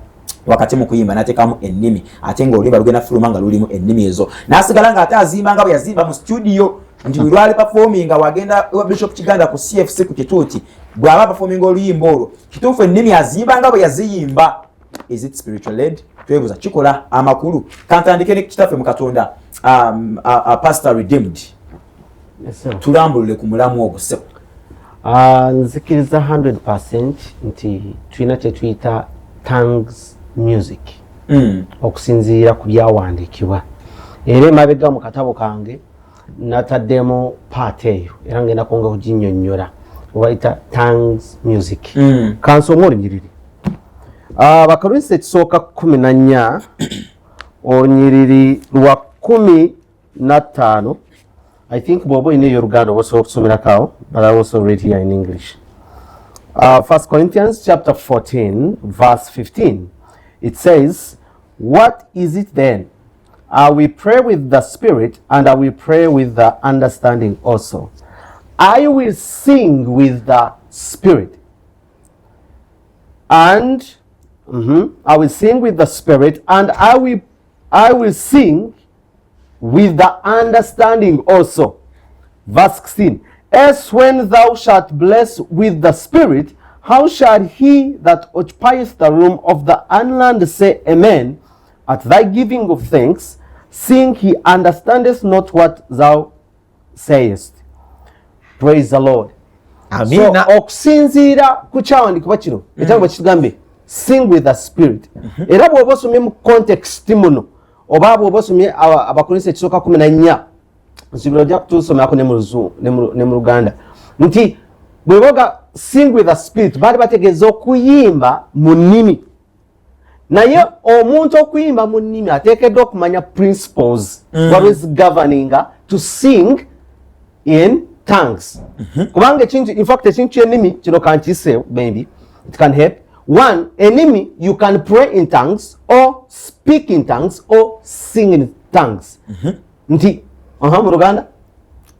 wakati mu kuyimba nateekamu ennimi ate ng'oluyimba lugenda fuluma nga lulimu ennimi ezo n'asigala ng'ate azimba nga bwe yazimba mu studio nti bwe lwali performinga wagenda Bishop Kiganda ku CFC ku kituuti bw'aba performinga oluyimba olwo kituufu ennimi azimba nga bwe yaziyimba. Is it spiritual led? Twebuza kikola amakulu kantandike ne kitaffe mu Katonda Pastor Redeemed. Yes, sir. Tulambulule ku mulamu ogwo sebo. Nzikiriza 100% nti tulina kye tuyita tongues music okusinziira ku byawandiikibwa era emabega mu katabo kange nataddemu paati eyo era ngenda kwonga kuginnyonnyola obayita tongues music. Kansoma olunyiriri Abakorinto ekisooka 14 olunyiriri lwa 15. I think bw'oba olina ey'Oluganda oba osobola okusomerako, but I also read here in English. 1 Corinthians chapter 14 verse 15. It says, "What is it then? We pray with the Spirit, and we pray with the understanding also. I will sing with the Spirit, and I will sing with the Spirit, and I will sing with the understanding also." Verse 16. "As when thou shalt bless with the Spirit, how shall he that occupieth the room of the unlearned say Amen at thy giving of thanks, seeing he understandeth not what thou sayest?" Praise the Lord. Amina. So okusinziira ku kyawandikibwa kino ekyangu kigambe sing with the Spirit. Era bw'oba osomye mu context muno oba bw'oba osomye Abakorinto ekisooka 14 nsibira ojja kutusomerako ne mu Luganda nti bwe boga sing with the Spirit baali bategeeza okuyimba mu nnimi, naye omuntu okuyimba mu nnimi ateekeddwa okumanya principles what is governing to sing in tongues. Kubanga in fact ekintu ky'ennimi kino kankise maybe it can help. One, enemy, you can pray in tongues or speak in tongues or sing in tongues. Nti, mu Luganda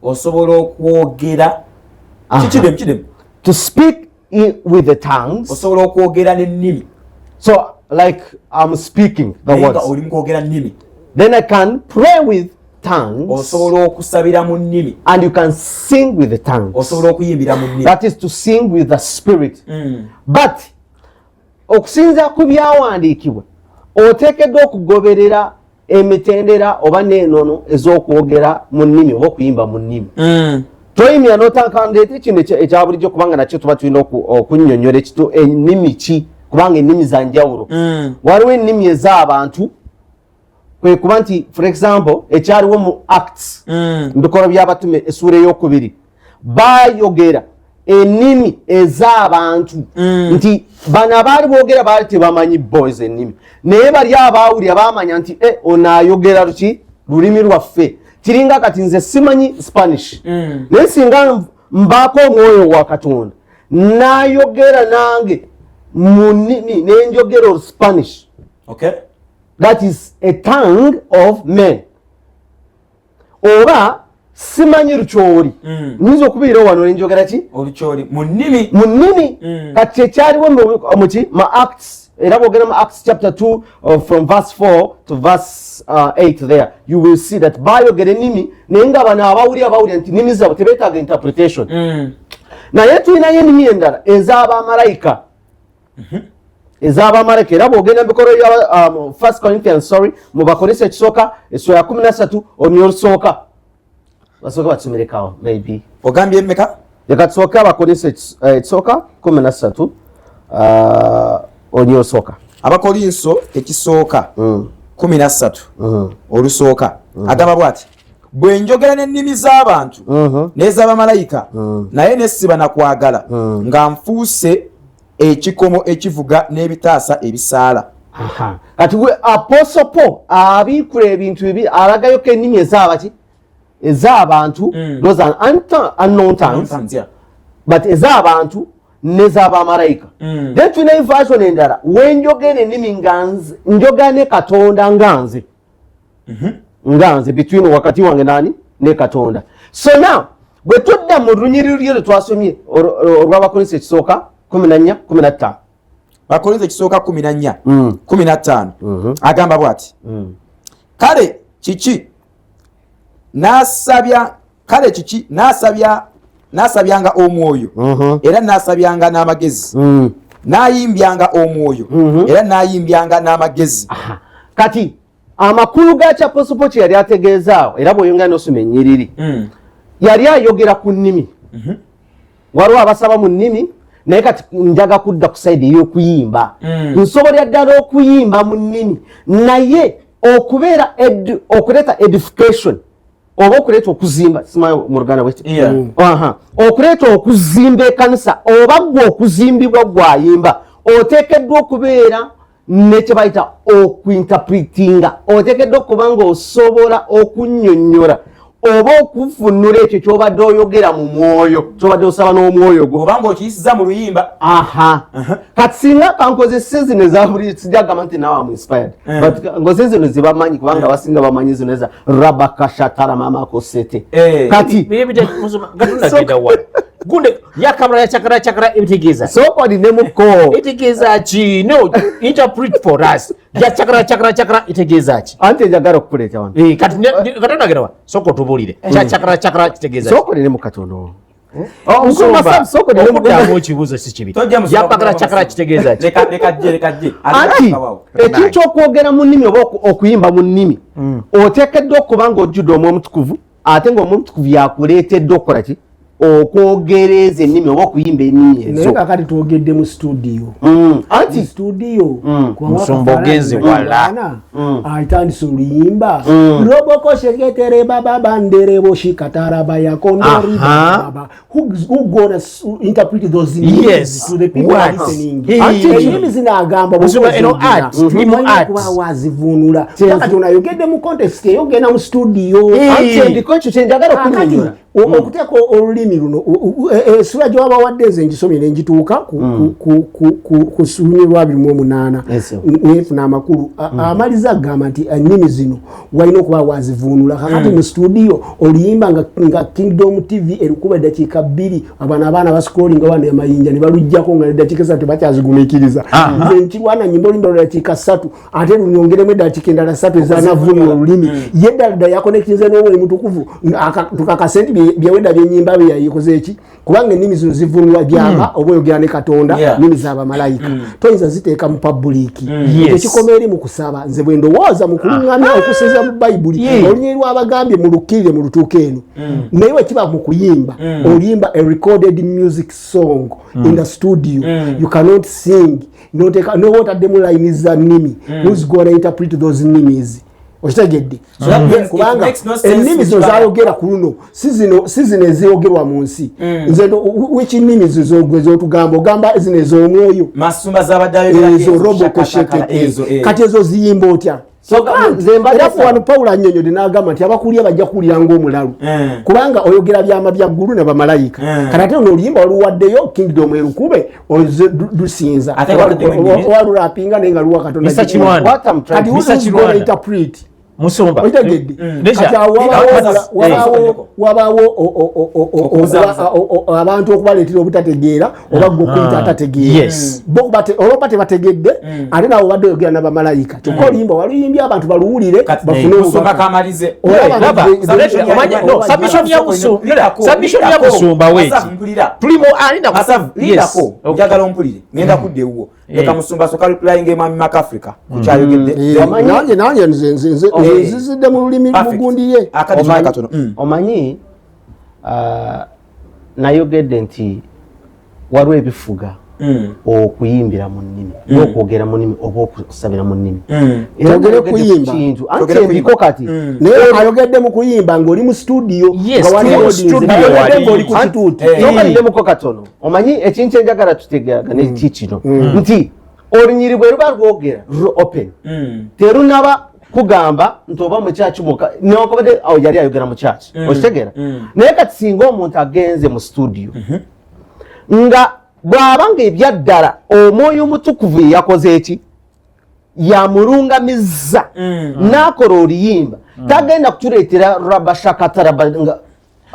osobola okwogera kidem to speak with the tongues. Osobola okwogera n'ennimi. So like I'm speaking the words. Oli mu kwogera nnimi. Then I can pray with tongues. Osobola okusabira mu nnimi. And you can sing with the tongues. Osobola okuyimbira mu nnimi. That is to sing with the Spirit. But okusinza ku byawandiikibwa oteekeddwa okugoberera emitendera oba n'enono ez'okwogera mu nnimi oba okuyimba mu nnimi. Toyimya n'otankandeeta kino ekya bulijjo kubanga nakyo tuba tulina okunnyonnyola ennimi ki kubanga ennimi za njawulo. Waliwo ennimi ez'abantu kwe kuba nti for example ekyaliwo mu Acts mu bikolwa by'Abatume essuula ey'okubiri baayogera ennimi ez'abantu nti bano abaali boogera baali tebamanyi boys ennimi naye bali abaawulira baamanya nti ono ayogera luki lulimi lwaffe kiringa kati nze simanyi Spanish naye singa mbaako omwoyo wa Katonda n'ayogera nange mu nnimi n'enjogera Spanish. Okay. That is a tongue of men. Oba simanyi lukyoli nyinza okubiira wano nenjogera ki olukyoli mu nnimi kati ekyaliwo muki ma Acts era bwogera mu Acts chapter 2 from verse 4 to verse 8 there you will see that bayogera ennimi naye nga bano abawulira nti nnimi zaabwe tebeetaaga interpretation. Naye tulinayo ennimi endala ez'abamalayika era bwogenda mu bikolwa bya 1 Corinthians mu Bakorinto ekisooka essula ya 13 olunyiriri olusooka basooka batusomerekawo maybe ogambye mmeka leka tusooke Abakorinto ekisooka 13 olunyiriri olusooka. Abakorinto ekisooka 13 olusooka agamba bw'ati bwe njogera n'ennimi z'abantu n'ez'abamalayika naye nessiba na kwagala nga nfuuse ekikomo ekivuga n'ebitaasa ebisaala. Kati we Apostle Paul abiikula ebintu bibiri alagayo ko ennimi ez'abaki ez'abantu those are unknown tongues but ez'abantu n'ez'abamalayika. Then tulina version endala wenjogera ennimi njogera ne Katonda nganze between wakati wange nani ne Katonda. So now bwe tudda mu lunyiriri lwe twasomye olw'Abakorinto ekisooka 14-15 Bakorinto ekisooka 14-15 agamba bw'ati kale kiki n'asabyanga omwoyo era n'asabyanga n'amagezi n'ayimbyanga omwoyo era n'ayimbyanga n'amagezi. Kati amakulu ga Apostle kye yali ategeezaawo era bw'oyongera n'osoma ennyiriri yali ayogera ku nnimi waliwo abasaba mu nnimi naye kati njaga kudda ku sayidi ey'okuyimba nsobolera ddala okuyimba mu nnimi naye okubeera okuleeta edification oba okuleeta okuzimba simanyi mu Luganda bweti okuleeta okuzimba ekkanisa oba gwe okuzimbibwa gwayimba oteekeddwa okubeera ne kye bayita okuinterpretinga oteekeddwa okuba nga osobola okunnyonnyola oba okuvunula ekyo kyobadde oyogera mu mwoyo kyobadde osaba n'omwoyo gwo obanga okiyisiza mu luyimba. kati singa kankozese zino ezabuli sijagamba nti nawe am inspired but ngoze zino zibamanyi kubanga basinga bamanyi zino eza rabakashataramakosete kati gunde yakamera yachakara ibitegeeza soko linemuko itegeeza ki no interpret for us yachakara itegeeza ki ante njagala okukuleeta wano kati katondagerawa soko tubulire chakara kitegeeza soko linemuko katono okuddamu ekibuuzo si kibi yapagala chakara kitegeeza ki lekajje anti ekintu kyokwogera mu nnimi oba okuyimba mu nnimi oteekeddwa okuba ng'ojjudde Omwoyo Omutukuvu ate ng'Omwoyo Omutukuvu yakuleeteddwa okukola ki okwogereza ennimi oba okuyimba ennimi ezo. Naye kakati twogedde mu studio anti studio musumba ogenze wala ayitandise oluyimba loboko sheketere baba bandere boshikatara bayakondori baba who gonna interpret those names to the people listening. Ennimi zinagamba kuba wazivunula kakati unayogedde mu context eyogenda mu studio anti ndiko ekyo kyenjagala okunyonyola okuteeka olulimi luno essula gye waba wadde nze ngisomye ne ngituuka ku sulumi lwa 28 nefuna amakulu amaliza agamba nti ennimi zino walina okuba wazivuunula kakati mu studio oluyimba nga Kingdom TV erikuba eddakiika 2 abaana bascrollinga wano amayinja ne balujjako nga eddakiika 3 tebakyazigumiikiriza nze nkirwana nyimba oluyimba oluddakiika 3 ate lunyongeremu eddakiika endala 3 ezanavuunula olulimi ye ddala yakonekitinze n'Omwoyo Mutukuvu tukakasenti byawedda byenyimba bye yayikoze eki kubanga ennimi zino zivunulwa gyaba oba oyogera ne Katonda nnimi z'abamalayika toyinza ziteeka mu public ekikoma eri mu kusaba nze bwe ndowooza mu kuluŋŋamya okusinza mu Bayibuli olunyiri lwabagambye mulukkirire mu lutuuka eno naye wekiba mu kuyimba oluyimba a recorded music song in the studio you cannot sing nowotaddemu layini za nnimi who's gonna interpret those names okitegedde kubanga ennimi zo zayogera ku luno si zino eziogerwa mu nsi nze wiki nnimi zotugamba ogamba zino ez'omwoyo masumba zabaddayo ezo robokoshekete kati ezo ziyimba otya era wano Pawulo annyonnyodde n'agamba nti abakulya bajja kuwulira ng'omulalu kubanga oyogera byama bya ggulu n'abamalayika kati ate oluyimba waluwaddeyo Kingdom erukube lusinza walulapinga naye nga luwa Katonda kati who's interpret musumba wabawo abantu okubaleetera obutategeera oba gwe okuyita atategeera olwoba tebategedde ate nawe obadde oyogera n'abamalayika kyokka oluyimba waluyimbye abantu baluwulire bafune submission ya busumba weeki tulimu alinda njagala ompulire ngenda kudda ewuwo leka musumba soka replying Mwami Makafrika kukyayogedde nange nzizidde mu lulimi lugundiye omanyi nayogedde nti waliwo ebifuga okuyimbira mu nnimi okwogera mu nnimi oba okusabira mu nnimi ogere kuyimba anti ebiko kati naye ayogedde mu kuyimba ng'oli mu studio ng'oli ku kituuti nokaliddemu katono omanyi ekintu kyenjagala tutegagane kikino nti olunyiri bwe luba lwogera open terunaba kugamba nti oba mukyaki muka newankubadde awo yali ayogera mukyaki okitegeera naye kati singa omuntu agenze mu studio nga bw'aba nga ebyaddala Omwoyo Omutukuvu yakoze eki yamulungamizza n'akola oluyimba tagenda kutuleetera rabashakataraba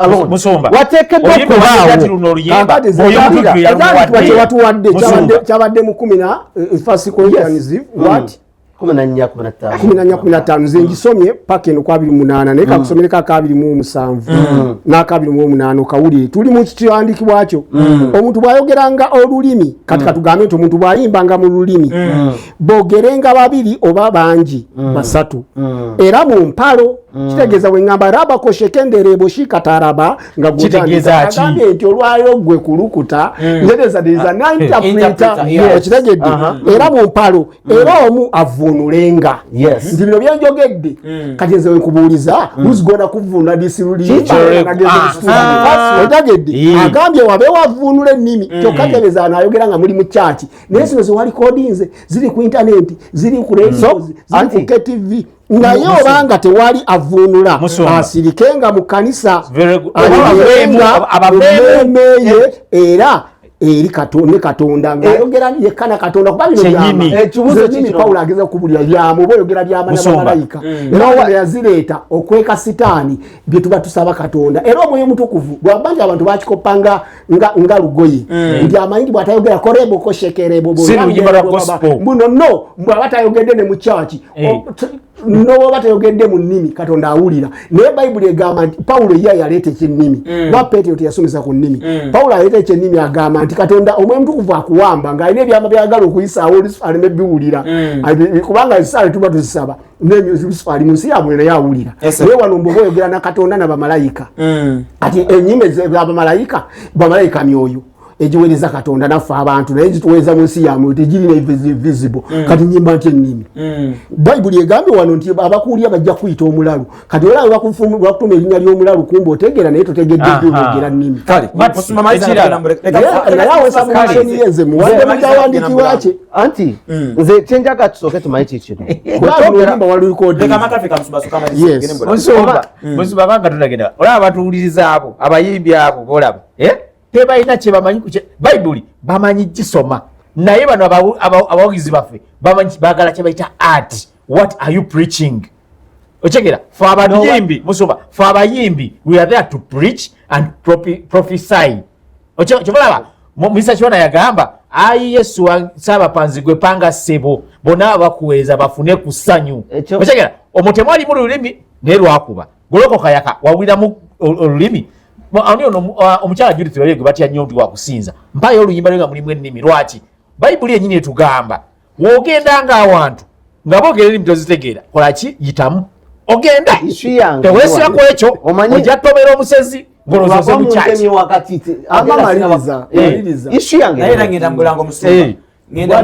alone. Musomba. Wateekeddwa Oluyimba okubaawo. wakati luno oluyimba. Kakati ze Oyo zabira. omutujju yaluwadde. Kyabadde Musomba. kyabadde mu 10 na first Corinthians what 14-15 nze ngisomye paka eno 28 naye kakusomereka 27 n'akabiri kawulire tuli mu kiwandiikibwa kyo omuntu bw'ayogeranga olulimi kati katugambe nti omuntu bw'ayimbanga mu lulimi boogerenga babiri oba bangi basatu era mu mpalo kitegeeza bwe ŋŋamba rabako shekenderebo shikataraba nga agambye nti olwayo gwe kulukuta ntereza ninterpreta okitegedde era mu mpalo era omu avuunulenga nti bino byenjogedde kati nze wenkubuuliza luzigona kuvuunula disiruliotegedde agambye wabeewo avuunula ennimi kyokka tereza anayogera nga muli mu kyaki naye zino zewalikodinze ziri ku intaneti ziri ku radio ziri ku KTV naye obanga tewali avuunula asirikenga mu kanisa ababeemeye era eri katonda ng'ayogera yekka katonda kuba bino byama Pawulo ageza okubulira byamu oba oyogera byamana bamalayika era wala yazireeta okweka sitaani bye tuba tusaba katonda era omwoyo mutukuvu bwabanja abantu bakikopanga nga lugoye nti amanyi nti bw'atayogera korebo koshekerebo buno no bw'aba tayogedde ne mu kyaki no batayogedde mu nnimi katonda awulira naye bayibuli egamba nti Pawulo ye yaleeta ekyennimi lwa Peetero teyasomesa ku nnimi Pawulo aleeta ekyennimi agamba nti katonda omwoyo mutukuvu akuwamba ng'alina ebyama byagala okuyisaawo Lusifa aleme biwulira kubanga ekisaale tuba tuzisaba Lusifa ali mu nsi yabwe naye awulira naye wano mboba oyogera na katonda n'abamalayika kati ennyimba z'abamalayika bamalayika myoyo ejiweereza katonda naffe abantu naye zituweereza mu nsi yamwe tegirina visible kati nyimba nti ennimi bayibuli egambye wano nti abakuulya bajja kuyita omulalu kati olaba bakutuma erinnya ly'omulalu kumba otegeera naye totegedde byogera nnimi naye awesa mu masheni yenze muwadde mutawandikiwa kye anti nze kyenjaga tusooke tumanyi kikino oluyimba musumba banga tunagenda olaba batuwuliriza abo abayimbi abo bolaba tebalina kye bamanyi bayibuli bamanyi kisoma naye bano abawagizi baffe bamanyi bagala kye bayita art. What are you preaching? Ochegera for abayimbi musumba for abayimbi we are there to preach and prophesy. Chobalaba Mr. Chwana yagamba ayi Yesu saba panzigwe panga sebo bona bakuweza bafune kusanyu. Ochegera omutemu ali mu lulimi ne lwakuba goloko kayaka wawira mu olulimi ani ono omukyala Judith Walege batya nnyo ndi wakusinza mpayo oluyimba lwenga mulimu ennimi lwaki bayibuli yennyini etugamba wogenda ng'awantu nga boogera ennimi tozitegeera kolaki yitamu ogenda teweesirako ekyo ojja tomera omusezi ng'olowooza mu kyaki naye era ngenda mubulango musumba ngenda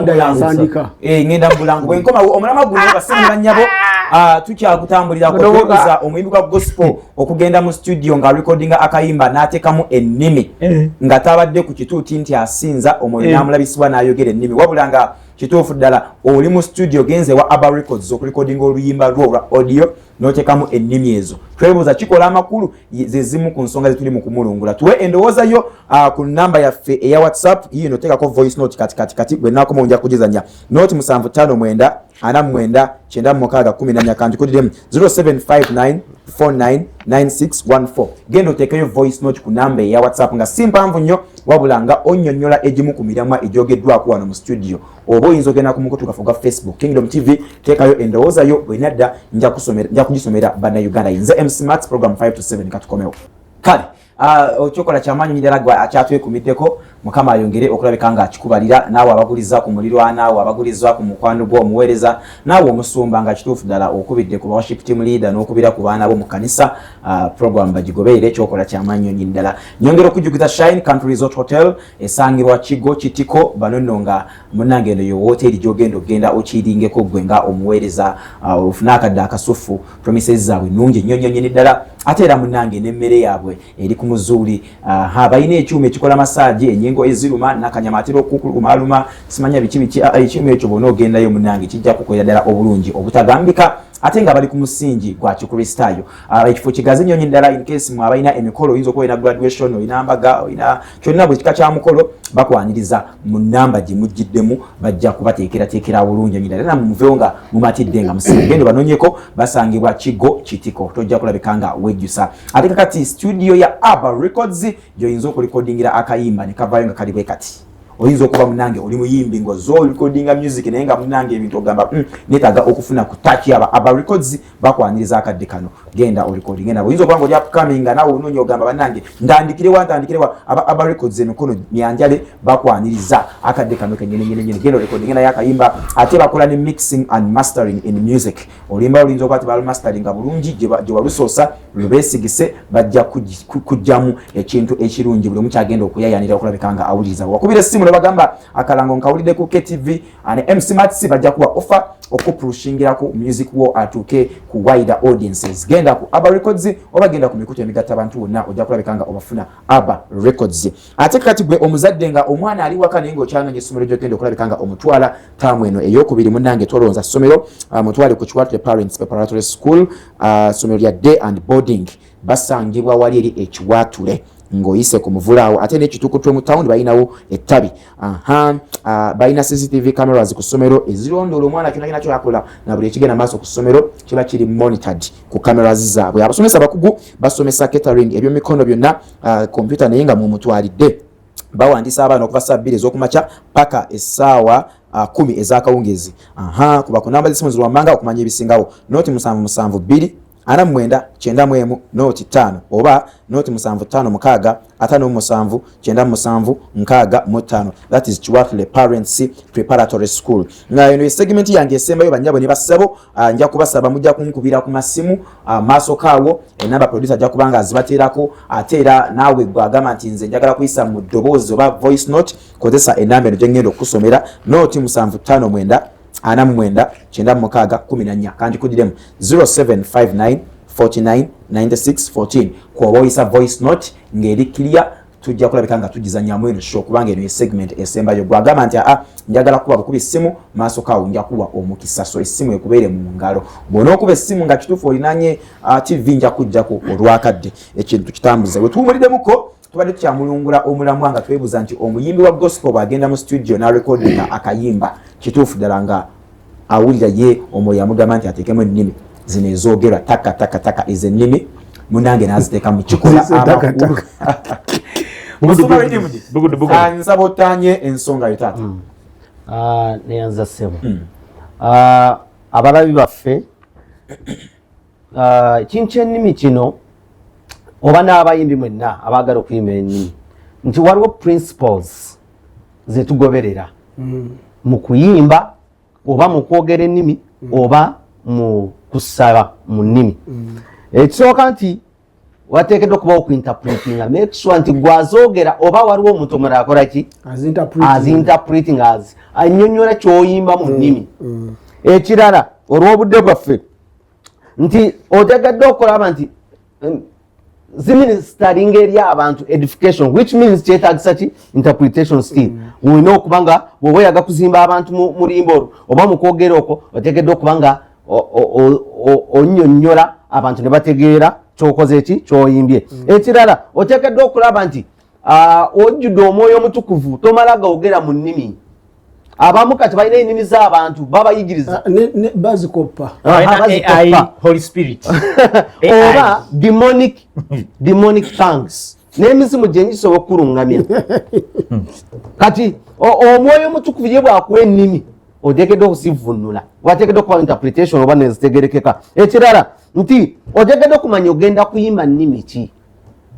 mubulango bwenkoma omulama guno basimula nnyabo tukyakutambulira kwebuuza omuyimbi gwa gospel okugenda mu studio nga recordinga akayimba n'ateekamu ennimi nga tabadde ku kituuti nti asinza omwoyo n'amulabisibwa n'ayogera ennimi wabula nga kituufu ddala oli mu studio genze wa Aba Records okurecordinga oluyimba lwo olwa audio n'oteekamu ennimi ezo twebuuza kikola amakulu ze zimu ku nsonga zetuli mu kumulungula tuwe endowooza yo ku namba yaffe eya WhatsApp yiyo noteekako voice note kati bwe naakoma onja kugizanya noti 759 49 96 kandi kudiremu 0759499614 genda oteekayo voice note ku namba eya WhatsApp nga si mpanvu nnyo wabula nga onnyonnyola egimu ku miramwa egyogeddwako wano mu studio oba oyinza ogenda ku mukutukafu gwa Facebook Kingdom TV teekayo endowooza yo bwenadda nja kugisomera bannayuganda yinze MC Max program 5 to 7 katukomewo kale okyokola kyamaanyi ddala akyatwekumiddeko mukama ayongere okulabika nga akikubalira naawe abaguliza ku mulirwana naawe abaguliza ku mukwano gwo omuweereza naawe omusumba nga kituufu ddala okubidde ku worship team leader n'okubira ku baana bo mu kanisa program bagigobeere ekyokola kyamaanyi nyinyi ddala nyongera okujjukiza Shine Country Resort Hotel esangirwa Kigo Kitiko bano nno nga munnange eno yo hoteri gy'ogenda okiringeko gwe nga omuweereza ofuna akadde akasufu promises zaabwe nnungi nnyo nnyonyi ddala ate era munnange n'emmere yaabwe eri ku muzuuli balina ekyuma ekikola massage ennyingo eziruma n'akanyamatiro okukuluma simanya biki ekyuma ekyo bonna ogendayo munnange kijja kukolera ddala obulungi obutagambika ate nga bali ku musingi gwa Kikristaayo ekifo kigazi nnyonyi ddala in case mwe abalina emikolo oyinza okuba olina graduation olina mbaga olina kyonna buli kika kya mukolo bakwaniriza mu namba gye mujjiddemu bajja kubateekera bulungi nnyo era muveewo nga mumatidde nga musigende banonyeko basangibwa Kigo Kitiko tojja kulabika nga wejjusa ate kakati studio ya Aba Records gyoyinza okulikodingira akayimba ne kavayo nga kali bwe kati oyinza okuba munange oli muyimbi ngozo recordinga music naye nga munange ebintu ogamba netaga okufuna ku touch Aba Records bakwaniriza akadde kano genda recording na oyinza okuba ng'oli upcoming nawe onoonya ogamba bannange ntandikirewa Aba Records emikono nyanjale bakwaniriza akadde kano kenyene genda recording na yakayimba ate bakola ne mixing and mastering in music olimba olinza okuba ati mastering bulungi gye walusoosa lubeesigise bajja kujjamu ekintu ekirungi buli mukyagenda okuyayanira okulabika nga awuliriza wakubira essimu bagamba akalango nkawulide ku KTV ane MC Mats bajja kuwa offer okupushingira ku music wo atuke ku wider audiences genda ku Aba Records oba genda ku mikutu emigatta abantu wonna ojja kulabika nga obafuna Aba Records ate kati gwe omuzadde nga omwana ali waka naye ng'okyanganye essomero gy'ogenda okulabika nga omutwala taamu eno ey'okubiri munnange twalonza ssomero mutwale ku Kiwatule Parents Preparatory School ssomero lya day and boarding basangibwa wali eri ekiwatule ngoyise ku muvulaawo ate n'ekituukutwe mu town balinawo ettabi balina CCTV cameras ku ssomero ezirondoola omwana kyonna kyakola na buli ekigenda maaso ku ssomero kiba kiri monitored ku cameras zaabwe abasomesa bakugu basomesa catering ebyomikono byonna kompyuta naye nga mumutwalidde bawandisa abaana okuva saa 2 ez'okumakya paka essaawa 10 ez'akawungezi kuba ku namba z'essimu zirwammanga okumanya ebisingawo noti 772 49 noti 5 oba noti 756 57 97 65. That is Kiwatule Parents Preparatory School. Nga eno segment yange esembayo banjabo ne basabo nja kubasaba mujja kunkubira ku masimu maaso kaawo enamba producer ajja kubanga azibaterako atera nawe gwagama nti nze njagala kuyisa mu ddoboozi oba voice note kozesa enamba eno gye ngenda okusomera noti 759 anamwenda 9614 kandi kudiremu 0759 49 96 14 kwa voice note ngeri clear tujja kulabika nga tugizanyamu eno show kubanga eno segment esembayo gwagamba nti njagala kuba bukuba essimu maaso kaawo nja kuba omukisa so essimu ekubeere mu ngalo bw'ona okuba essimu nga kituufu olinanye TV nja kujjako olwakadde ekintu kitambuze bwe tuwumuliddemuko tubadde tukyamulungula omulamu nga twebuuza nti omuyimbi wa gospel bw'agenda mu studio n'arecordinga akayimba kituufu ddala nga awulira ye omwoyo amugamba nti ateekemu ennimi zino ezoogerwa taka ez'ennimi munange n'aziteeka mu kikola amakulu nsaba otanye ensonga yo taata neyanza ssebo abalabi baffe ekintu ky'ennimi kino oba n'abayimbi mwenna abaagala okuyimba ennimi nti waliwo principles zetugoberera mu kuyimba oba mu kwogera ennimi oba mu kusaba mu nnimi ekisooka nti wateekeddwa okubawo ku interpretinga make sure nti gwazoogera oba waliwo omuntu omulala akola ki azinterpreting annyonnyola ky'oyimba mu nnimi ekirala olw'obudde bwaffe nti oteekeddwa okulaba nti ziministeringa eri abantu edification which means kyetaagisa ki interpretation still olina okuba nga bw'oba oyaga kuzimba abantu mu limbo olwo oba mu kwogera okwo oteekeddwa okuba nga onnyonnyola abantu ne bategeera kyokoze ki kyoyimbye ekirala oteekeddwa okulaba nti ojjudde omwoyo omutukuvu tomala gawogera mu nnimi abamu kati balina ennimi z'abantu babayigiriza bazikoppa Holy Spirit oba demonic tongues n'emizimu gye ngisobola okukulungamya kati omwoyo omutukuvu ye bwakuwa ennimi oteekeddwa okuzivvuunula wateekeddwa okuba interpretation oba nezitegerekeka ekirala nti oteekeddwa okumanya ogenda kuyimba nnimi ki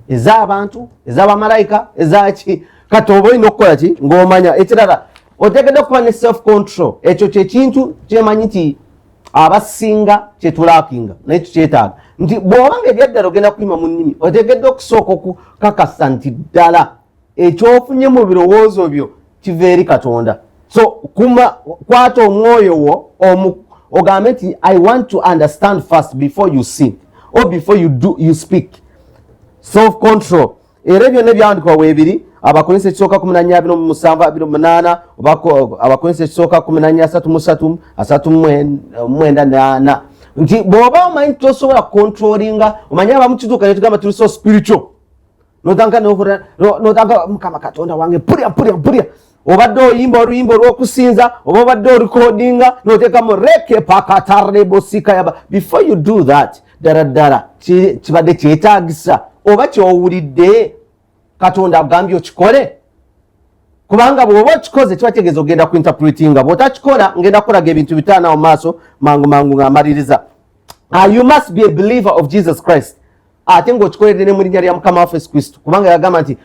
ez'abantu ez'abamalayika ezaki kati oba olina okukola ki ng'omanya ekirala oteekeddwa okuba ne self control ekyo kyekintu kyemanyi nti abasinga kyetulakinga naye tukyetaaga nti bw'obanga ebyaddala ogenda kuyimba mu nnimi oteekeddwa okusooka okukakasa nti ddala ekyofunye mu birowoozo byo kiva eri Katonda so kwata omwoyo wo ogambe nti I want to understand first before you sing or before you speak. Self control era byonna byandikwa weebiri abakolinse ekisooka 14:27-28 abakolinse ekisooka 14:33-39 nti bw'oba omanyi tosobola controllinga omanye abamu kituuka ne tugamba tuli so spiritual notanga mukama katonda wange mpulya obadde oyimba oluyimba olw'okusinza oba obadde orikodinga noteekamu reke pakatarrebosika yaba. Before you do that ddala kibadde kyetaagisa oba kyowulidde katonda agambye okikole? Kubanga bw'oba okikoze kiba kitegeeza ogenda ku interpretinga, bw'otakikola ngenda kukolaga ebintu bitaanawo mu maaso mangu ng'amaliriza. You must be a believer of Jesus Christ. Ate ng'okikoledde ne mu linnya lya Mukama waffe Yesu Kristo, kubanga yagamba nti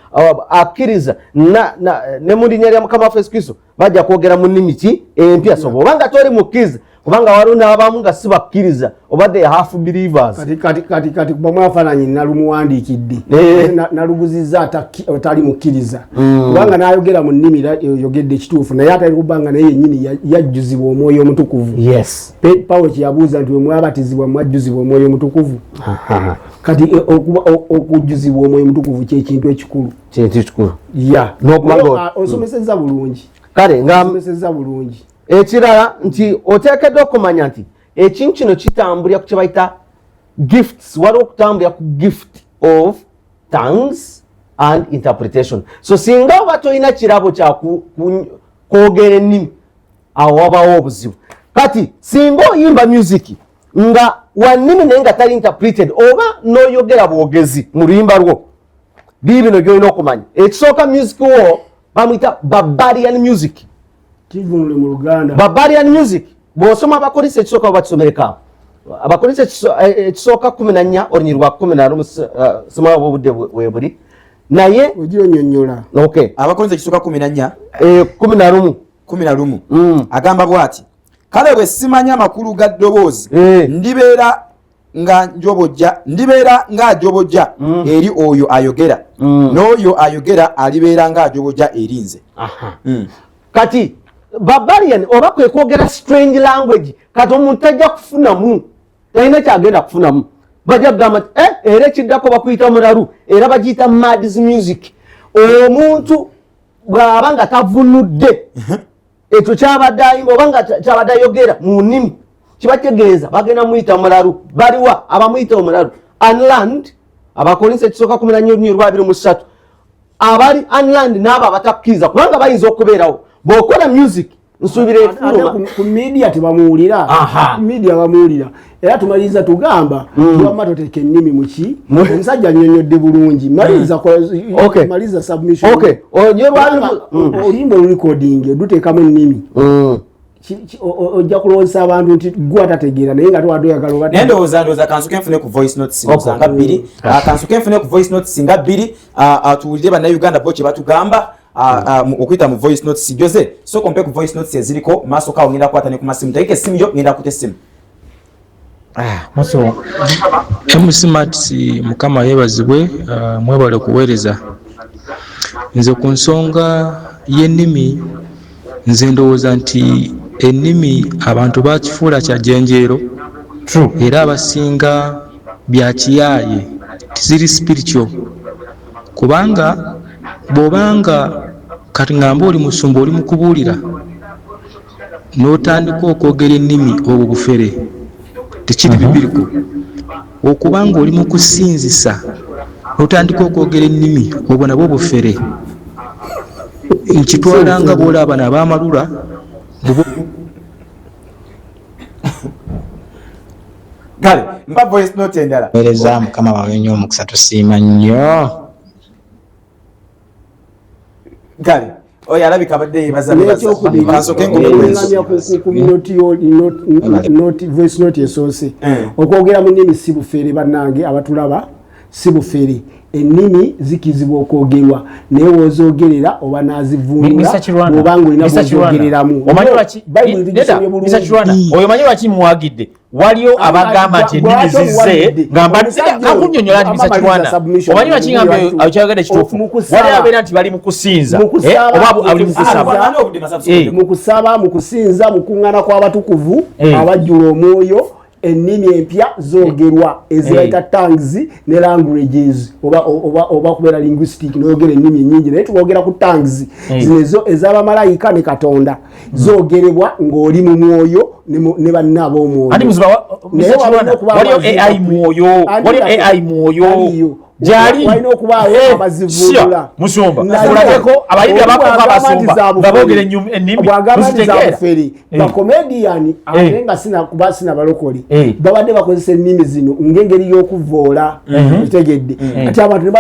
akkiriza ne mu linnya lya Mukama waffe Yesu Kristo bajja kwogera mu nnimi ki empya. So bw'obanga toli mukkiriza, kubanga waliwo n'abamu nga si bakkiriza obadde half believers. Kati kuba mwafaananyi nalumuwandiikidde naluguzizza atali mukkiriza, kubanga n'ayogera mu nnimi yogedde ekituufu naye atali kubanga naye yennyini yajjuzibwa omwoyo omutukuvu. Yes. Pawulo kyeyabuuza nti bwe mwabatizibwa mwajjuzibwa omwoyo omutukuvu. Kati okujjuzibwa omwoyo omutukuvu kyekintu ekikulu. Osomesezza bulungi. Kale osomesezza bulungi. Ekirala nti oteekeddwa okumanya nti ekintu kino kitambulira ku kye bayita gifts. Waliwo okutambulira ku gift of tongues and interpretation. So singa oba tolina kirabo kya kwogera ennimi awo wabawo obuzibu. Kati singa oyimba music nga wannimi naye nga tali interpreted oba n'oyogera bwogezi mu luyimba lwo, bino gyolina okumanya. Ekisooka music wo bamuyita barbarian music. Kivunule mu Luganda. Barbarian music. Bw'osoma Abakorinto ekisooka bakisomereka. Abakorinto ekisooka 14 olunyiriri lwa 11 soma obudde weebuli. Naye ogira onnyonnyola. Okay. Abakorinto ekisooka 14 11 agamba bw'ati, kale bwe simanya amakulu ga ddoboozi ndibeera ng'ajobojja eri oyo ayogera, n'oyo ayogera alibeera ng'ajobojja eri nze. Kati barbarian oba kwe kwogera strange language, kati omuntu tajja kufunamu, talina kyagenda kufunamu. Bajja kugamba nti era ekiddako bakuyita mulalu, era bagiyita mads music. Omuntu bw'aba nga tavunudde ekyo kyabadde ayimba oba nga kyabadde ayogera mu nnimi, kiba kitegeeza bagenda muyita mulalu. Baliwa abamuyita omulalu? Unlearned. Abakorinto ekisooka 14:23 abali unlearned n'abo abatakkiriza, kubanga bayinza okubeerawo. Bw'okola music nsuubira efuluma ku media tebamuwulira. Ku media bamuwulira. Era tumaliriza tugamba tuwamma toteeka ennimi muki omusajja annyonnyodde bulungi. Maliza submission. Oluyimba olurecording oduteekamu ennimi ojja kulowooza abantu nti gwe atategeera naye nga twadoyagala oba naye ndowooza kansuke nfune ku voice notes nga 2 kansuke nfune ku voice notes nga 2 tuwulire bannayuganda bo kye batugamba okuyita mu voice notes. Jose so kompe ku voice notes eziriko maaso kawo ngenda kukwata ne ku masimu tayike essimu yo ngenda kuta essimu. MC Mats Mukama yeebazibwe, mwebale kuweereza. Nze ku nsonga y'ennimi nze ndowooza nti ennimi abantu bakifuula kyajenjeero era abasinga bya kiyaaye tiziri spiritual, kubanga bw'obanga kati ngamba oli musumba oli mukubuulira n'otandika okwogera ennimi obwo bufere tekiri bibiriko. Okubanga oli mu kusinzisa n'otandika okwogera ennimi obwo nabwo bufere. Nkitwala nga bw'olaba n'ab'amalula Kale mpa voice note endala. Weereza Mukama wawe nnyo omukisa, tusiima nnyo. Kale oyo alabika abadde yeebaza voice note esoose okwogera mu nnimi si bufere bannange abatulaba, si bufere. Ennimi zikizibwa okwogerwa naye wozoogerera oba n'azivvuunula obanga olina bw'ozoogereramu. Oyo manyi lwaki muwagidde? Waliyo abagamba nti ennimi zizze ngakunnyonnyola nti Mr. Kirwana omanyi lwaki ngamba kyayogedde kituufu? Waliyo abeera nti bali mu kusinza oba ali mu kusaba, mu kusaba, mu kusinza, mu kuŋŋaana kw'abatukuvu abajjula omwoyo. Ennimi empya zoogerwa eziyita tongues ne languages oba kubeera linguistic n'oyogera ennimi ennyingi, naye tuboogera ku tongues zino ez'abamalayika ne Katonda zoogerebwa ng'oli mu mwoyo ne banna ab'omwoyo. Waliyo AI mwoyo, jali walina okubaawo abazivulula musumba kulabeko abayimbi abakoka abasumba babogera ennimi bwagamba nti zabuferi bakomediyani ate nga sina balokole babadde bakozesa ennimi zino ng'engeri y'okuvoola etegedde ati abantu ne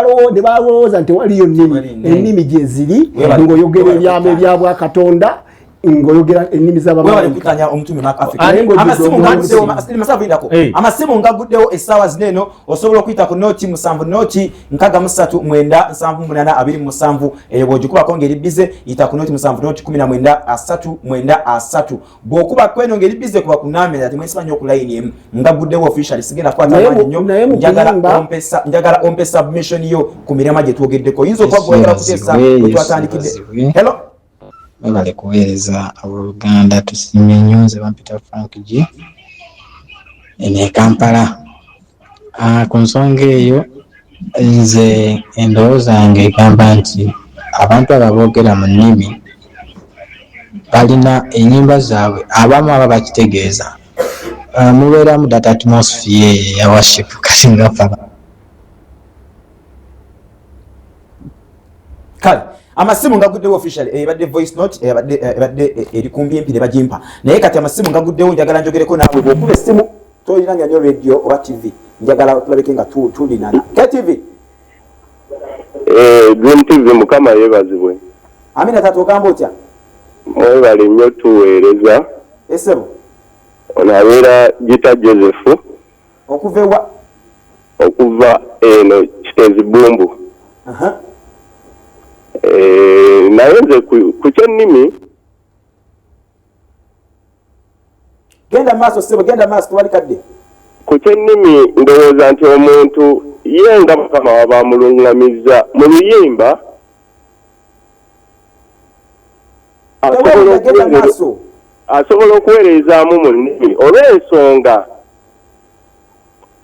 balowooza nti waliyo ennimi gye ziri ng'oyogera ebyama ebya Bwakatonda ngoyogera ennimi z'abakutanya omutume amasimu ngaguddewo essaawa zineno osobola okuyita ku noti 7 noti 639 eyo bw'ogikubako ngeri bize yita ku noti 7 noti 19 bw'okuba kweno ngeri bize kuba ku namera temwesiba nnyo ku layini emu ngaguddewo official sigenda kukwata amaanyi nnyo njagala ompe submission yo ku mirema gye twogeddeko yinza okuba gwogera kuteesa wetwatandikidde hello bale kuweereza abooluganda tusiimye nnyo nze bampita Frank G ene Kampala. Ku nsonga eyo nze endowooza yange egamba nti abantu ababoogera mu nnimi balina ennyimba zaabwe abamu aba bakitegeeza mubeeramu that atmosphere ya worship kati ngafaba kale amasimu ngaguddewo official ebadde voice note ebadde eri kumbi empire bagimpa naye kati amasimu ngaguddewo njagala njogereko naawe bw'okuba essimu tolinanya nnyo radio oba tv njagala tulabeke nga tulinana KTV Dream TV mukama yeebazibwe. Amina tato ogamba otya? Mwebale nnyo tuweereza. Esebo onabeera Gita Joseph okuva eno Kitezi Bumbu. Naye nze ku kyennimi genda maaso sebo genda maaso tewali kadde ku kyennimi ndowooza nti omuntu ye nga mukama waba mulungamizza mu luyimba asobola okuweerezaamu mu nnimi olw'ensonga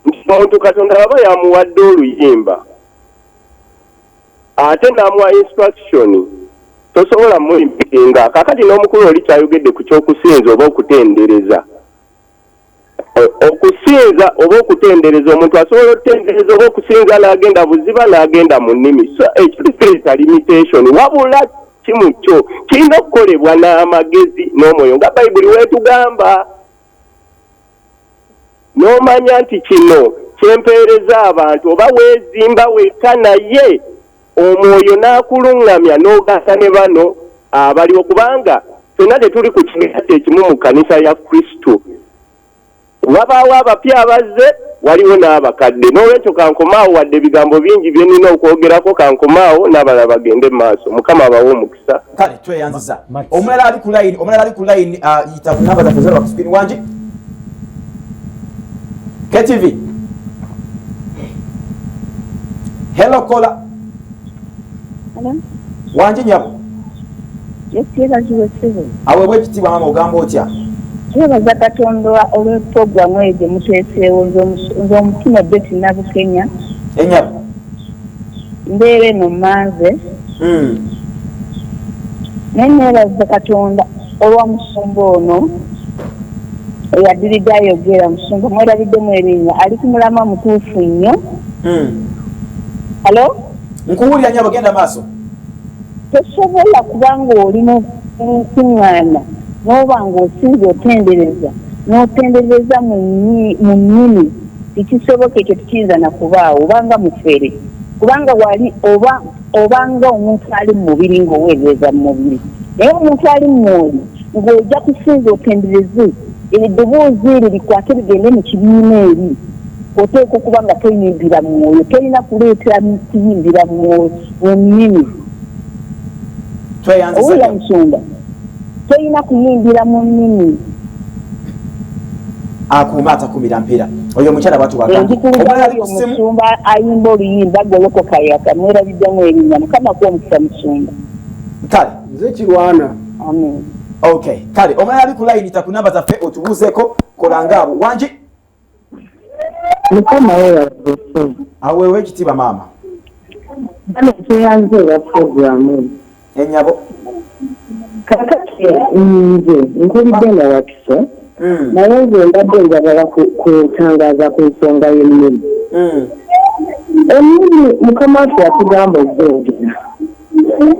nti omuntu Katonda aba yamuwadde oluyimba ate n'amuwa instruction tosobola mulimpikinga kakati n'omukulu oli kyayogedde ku ky'okusinza oba okutendereza okusinza oba okutendereza omuntu asobola okutendereza oba okusinza n'agenda buziba n'agenda mu nnimi so ekyo limitation wabula kimu kyo kirina okukolebwa n'amagezi n'omwoyo nga bayibuli weetugamba n'omanya nti kino kyempeereza abantu oba weezimba wekka naye omwoyo n'akulungamya n'ogasa ne bano abaliwo kubanga ffenna tetuli ku kigatte ekimu mu kkanisa ya Kristo wabaawo abapya abazze waliwo n'abakadde n'olwekyo kankomaawo wadde ebigambo bingi bye nnina okwogerako kankomaawo n'abalala bagende mu maaso mukama abawe omukisa kale tweyanziza omulala ali ku layini yita ku namba zaffe zero bakusikini wangi KTV hello kola wangi nyabo aweebwa ekitiibwa mama ogamba otya twebaza Katonda olw'epuroguramu eyo gye muteeseewo nze omutima Betty Nabukenya enyabo mbeera eno Mmanze naye neebaza Katonda olwa musumba ono eyaddiridde ayogera musumba mwerabiddemu erinnya ali ku mulama mutuufu nnyo halo nkuwulira nyabo genda maaso tosobola kubanga oli mu lukuŋŋaana n'oba ng'osinza otendereza n'otendereza mu nnimi tekisoboka ekyo tukiyinza na kubaawo obanga mufere kubanga wali obanga omuntu ali mu mubiri ng'oweereza mu mubiri naye omuntu ali mu mwoyo ng'ojja kusinza otendereze eddoboozi eryo likwate ligende mu kibiina eri oteeka okuba nga toyimbira mu mwoyo tolina kuleetera kuyimbira mu nnimi owulira nsonga tolina kuyimbira mu nnimi akuuma atakumira mpeera oyo omukyala bwatuwamusumba ayimba oluyimba golokokayaka mwerabiddemu erinnya mukama kuwa omukisa musumba kale nze kirwana amen okay kale omulala ali ku layini ta ku namba zaffe otubuuzeeko kolangaabo wangi mukama aweewa ekitiibwa maama bano tweyanze olwa puroguramu enyabo kakati nze nkulidde nga wakiso naye nze mbadde njagala kutangaaza ku nsonga y'ennimi ennimi mukama waffe yatugamba okwogera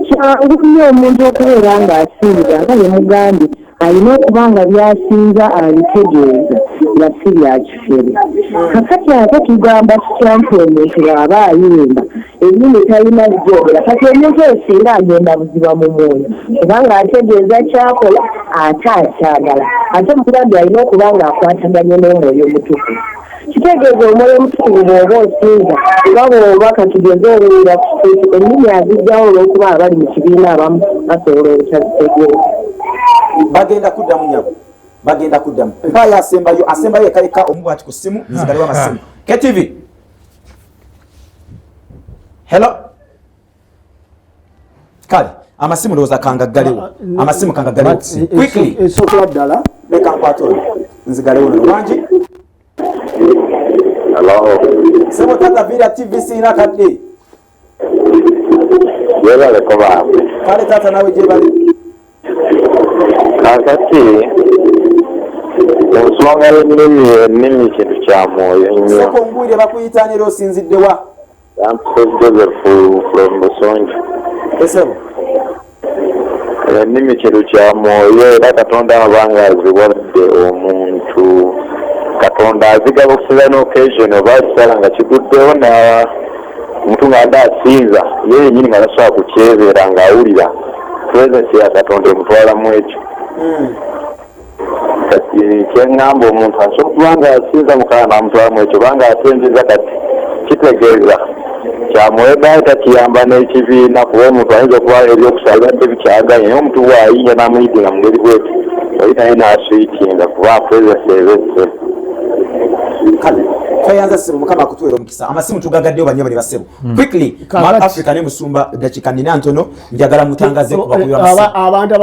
kyangu nnyo omuntu okubeera ng'asinza nga bye mugambye alina okuba nga byasinza abitegeeza nga si bya kifere kakati ate tugamba kyampulomenti bw'aba ayimba ennimi talina gyogera kati omuntu esinga agenda buziba mu mwoyo kubanga ategeeza kyakola ate akyagala ate mugambye alina okuba nga akwataganye n'omwoyo omutukuvu kitegeeza omwoyo omutukuvu bw'oba osinza nga bw'oba katugeze oluwira ennimi azijjawo olw'okuba abali mu kibiina abamu basobola obutazitegeeza bagenda kuddamu nyabo bagenda kuddamu mpaayo asembayo ekaleka omubwati ku ssimu nzigaliwo amasimu KTV hello kale amasimu ndowooza kangaggalewo amasimu kangaggalewo ku ssimu quickly esookola ddala leka nkwatolo nzigalewo nono wangi sebo tata vira TVC nakadde yebaleko baabe kale tata nawe gyebali kakati ensonga y'ennimi kintu kya mwoyo nnyo seko ngwire bakuyitanira osinziddewa Joseph from Busonjo esebo ennimi kintu kya mwoyo era Katonda abanga aziwadde omuntu Katonda azigaba okusiza n'occasion oba akisala nga kiguddewo na omuntu ng'adde asinza ye yennyini nga tasobola kukyebeera ng'awulira presence ya Katonda emutwalamu ekyo kati kyeŋŋamba omuntu asobola okuba nga asinza Mukama n'amutwalamu ekyo kubanga asinziza kati kitegeeza kyamwegayo takiyamba n'ekibiina kuba omuntu ayinza okuba ebyokusaba badde bikyaganye naye omuntu bw'ayinja n'amuyidinga mu ngeri bweti oli naye n'aswiitinga kuba presence ebesse kale tweyanza ssebo Mukama akutuweera omukisa amasimu tugagaddeyo bannyo bali basebo quickly Africa ne musumba dakika nnina ntono njagala mutangaze kubakubira amasimu abantu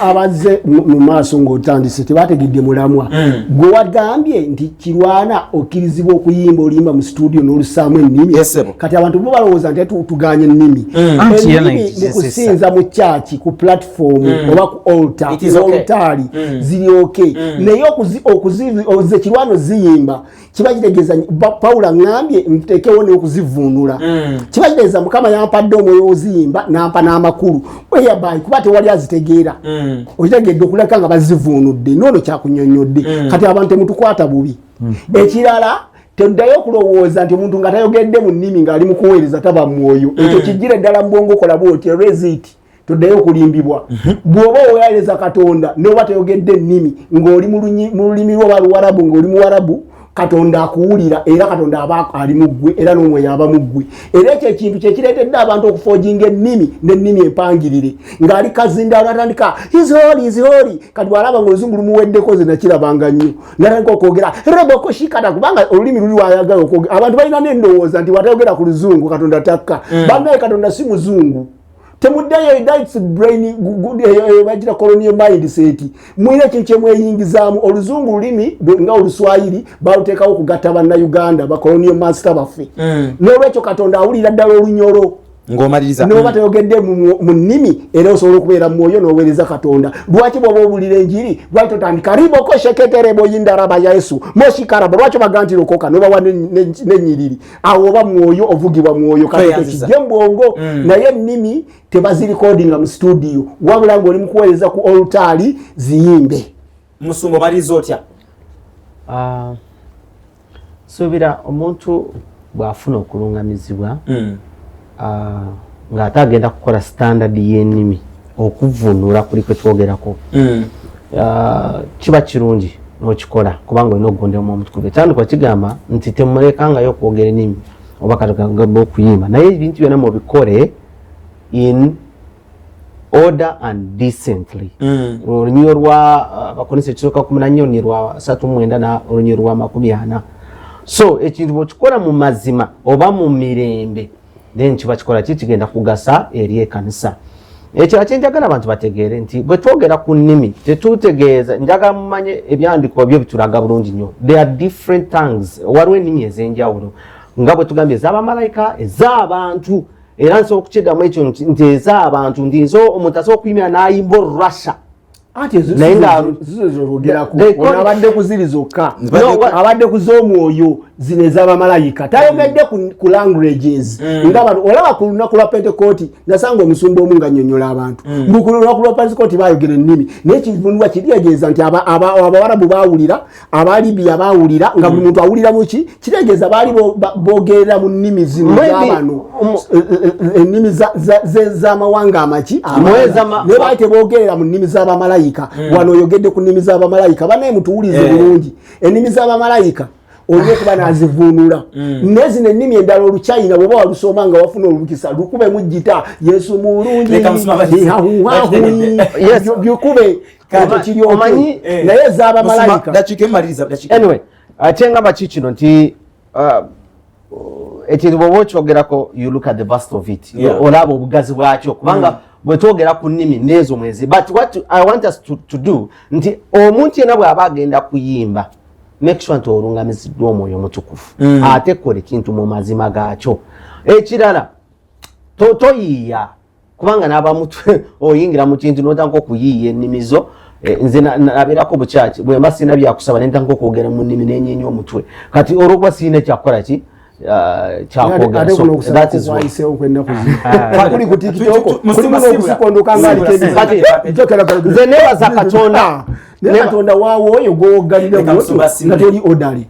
abazze mu maaso ng'otandise tebategedde mulamwa gwe wagambye nti kirwana okkirizibwa okuyimba olimba mu studio n'olusaamu ennimi kati abantu bo balowooza nti tuganye ennimi ennimi mu kusinza mu kyaki ku platform oba ku oltaali ziri okay naye okuze kirwana ziyimba kiba kitegeeza Pawulo ngambye mtekewo n'okuzivuunula kiba kitegeeza Mukama yampadde omwoyo oziyimba nampa n'amakulu weyabayi kuba tewali azitegeera okitegedde okuleka nga bazivuunudde noono kyakunnyonnyodde kati abantu temutukwata bubi ekirala toddayo okulowooza nti omuntu nga tayogedde mu nnimi ng'ali mu kuweereza taba mwoyo ekyo kijjira ddala mu bwongo kola bwoti resiti toddayo okulimbibwa bw'oba oweereza Katonda n'oba tayogedde ennimi ng'oli mu lulimi lw'oba Luwarabu ng'oli Muwarabu Katonda akuwulira era Katonda aba ali mu ggwe era n'omwoyo aba mu ggwe era ekyo ekintu kyekireetedde abantu okufoojinga ennimi n'ennimi empangirire ng'ali kazindaalo atandika is holy kati bw'alaba ng'oluzungu lumuweddeko ze nakirabanga nnyo natandika okwogera rebokoshikata kubanga olulimi luli wayagala okwogera abantu balina n'endowooza nti watayogera ku luzungu Katonda takka bannaye Katonda si muzungu temuddayo that's brain bagira colonial mindset mwine kintu kyemweyingizaamu oluzungu lulimi nga oluswayiri baluteekawo okugatta bannayuganda ba colonial master baffe n'olwekyo Katonda awulira ddala olunyolo ng'omaliriza n'oba tayogedde mu nnimi era osobola okubeera mu mwoyo n'oweereza Katonda lwaki bw'oba owulira enjiri lwaki totandika riboko sheketerebo yindaraba ya Yesu moshikaraba lwaki baganti lokoka n'obawa n'ennyiriri awo oba mwoyo ovugibwa mwoyo kati kijje mu bwongo naye ennimi tebazirikodinga mu studio wabula ng'oli mu kuweereza ku oltaali ziyimbe musumba obaliza otya suubira omuntu bw'afuna okulungamizibwa ng'ate agenda kukola standard y'ennimi okuvuunula kuli kwe twogerako kiba kirungi n'okikola kubanga olina okugondera omutukuvu ekyandiikwa kigamba nti temulekangayo okwogera ennimi oba katagamba okuyimba naye ebintu byonna mubikole in order and decently olunyi olwa abakonesa ekisooka 14 olunyi lwa 39 na olunyi lwa 40 so ekintu bwekikola mu mazima oba mu mirembe then kiba kikola kigenda kugasa eri ekanisa ekyo kyenjagala abantu bategeere nti bwe twogera ku nnimi tetutegeeza njagala mumanye ebyandiko byo bitulaga bulungi nnyo there are different tongues waliwo ennimi ez'enjawulo nga bwe tugambye ez'abamalayika ez'abantu era nsobola okukiddamu ekyo nti ez'abantu nti nso omuntu asobola okuyimira n'ayimba olurasha ate zizolwogerako abadde ku ziri zokka abadde ku z'omwoyo zino ez'abamalayika tayogedde ku languages ng'abantu olaba ku lunaku lwa pentekooti nasanga omusumba omu nga nnyonnyola abantu ku lunaku lwa pentekooti baayogera ennimi naye kivunulwa kitegeeza nti abawarabu baawulira abalibiya baawulira nga buli muntu awulira mu ki kitegeeza baali boogerera mu nnimi zino z'abano ennimi z'amawanga amaki naye baali teboogerera mu nnimi z'abamalayika wano oyogedde ku nnimi z'abamalayika banaye mutuwulize bulungi ennimi z'abamalayika olina okuba n'azivuunula nezino ennimi endala oluchina bw'oba walusoma nga wafuna olukisa lukube mu gita yesu mulungi byokube ekyo kiri omanyi naye ez'abamalayika anyway ate nga baki kino nti ekintu bw'oba okyogerako you look at the vast of it olaba obugazi bwakyo kubanga bwe twogera ku nnimi n'ezo mwezi but what I want us to do nti omuntu yenna bw'aba agenda kuyimba make sure nti olungamiziddwa omwoyo omutukufu ate kola ekintu mu mazima gaakyo ekirala toyiiya kubanga n'abamu oyingira mu kintu n'otandika okuyiiya ennimizo nze nabeerako bukyaki bwe mba sirina byakusaba ne ntandika okwogera mu nnimi n'enyeenya omutwe kati olwokuba sirina ekyakukola ki nze nebaza katonda waawo oyo gwowogalira nga toli odali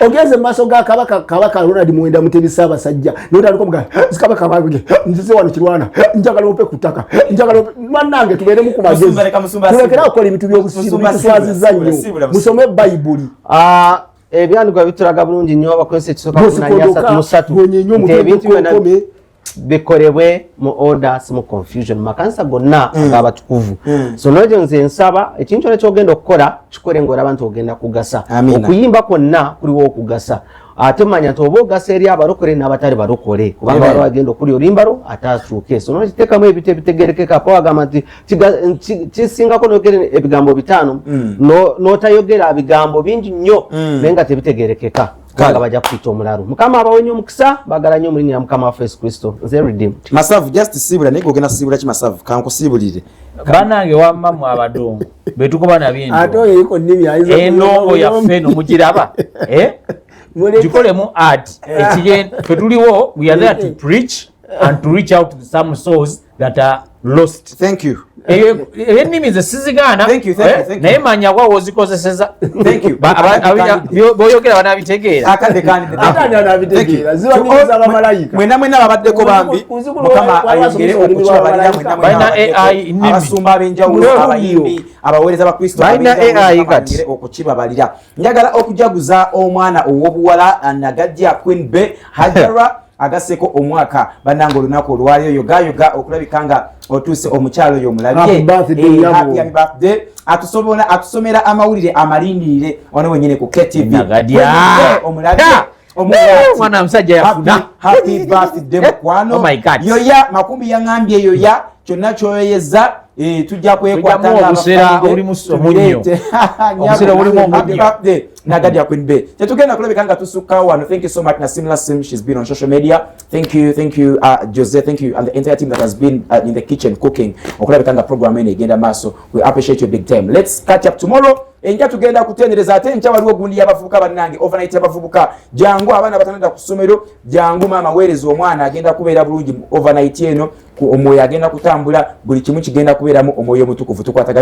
ogeze mu maaso ga kabaka Ronald Muwenda Mutebi Ssaabasajja n'otandika omugaa kabaka wange nzize wano kirwana njagala ope ku ttaka njagala bannange tubeeremu ku magezi tulekera okukola ebintu by'obusiru bitutwaziza nnyo musome bayibuli ebyandikwa bitulaga bulungi nnyo bakozesa ekisooka 8:3 nti ebintu byonna bikolebwe mu orders mu confusion mu makanisa gonna ag'abatukuvu so nojo nze nsaba ekintu kyonna kyogenda okukola kikole ng'olaba nti ogenda kugasa okuyimba kwonna kuliwo okugasa ate manya nti oba ogasa eri abalokole n'abatali balokole kubanga waliwo agenda okuli olimbalo ate atuuke so nokiteekamu ebintu ebitegerekeka pa wagamba nti kisingako noyogera ebigambo 5 n'otayogera bigambo bingi nnyo naye nga tebitegerekeka kubanga bajja kuyita omulalu mukama abawe nnyo omukisa baagala nnyo mu linnya lya mukama waffe Yesu Kristo nze redeemed Masavu just siibula naye ogenda siibula ki Masavu kankusiibulire banange wamma mu abadongo betukuba nabintu ate oyo yiko nnimi ayinza enongo yaffe eno mugiraba gikolemu art ffe tuliwo we are there to preach and to reach out to some souls that are lost. Thank you. Ennimi ze sizigaana naye manya wa wozikozeseza. Thank you. Boyogera banabitegeera. Akade kandi anabitegeera ziba nnimi z'abamalayika. Mwena babaddeko bambi mukama ayongere okukibabalira mwena AI nnimi abasumba ab'enjawulo abayimbi abaweereza ba Kristo balina AI kati okukibabalira. Njagala okujaguza omwana ow'obuwala Nagajja Queen Bey Hajara agaseko omwaka bananga olunaku olwaliyo yogayoga okulabika nga otuuse omukyalo oyo omulabye happy birthday atusomera amawulire amalindirire ono wenyine ku KTV omulabye omwana musajja yafuna happy birthday mukwano yoya makumbi yangambye yoya kyonna kyoyeza tujja kwekwatanga obusera obulimu omunnyo obusera obulimu omunnyo Nagajja Queen Bey tetugenda kulabika nga tusukkawo wano. Thank you so much Nasimla Sim, she's been on social media. Thank you Jose, thank you and the entire team that has been in the kitchen cooking okulabika nga program ene egenda maaso. We appreciate you big time. Let's catch up tomorrow. Enja tugenda kutendereza ate ncha waliwo gundi y'abavubuka bannange overnight y'abavubuka jangu abaana batanada ku ssomero jangu maama weereza omwana agenda kubeera bulungi overnight eno omwoyo agenda kutambula buli kimu kigenda kubeeramu omwoyo mutukuvu tukwatagana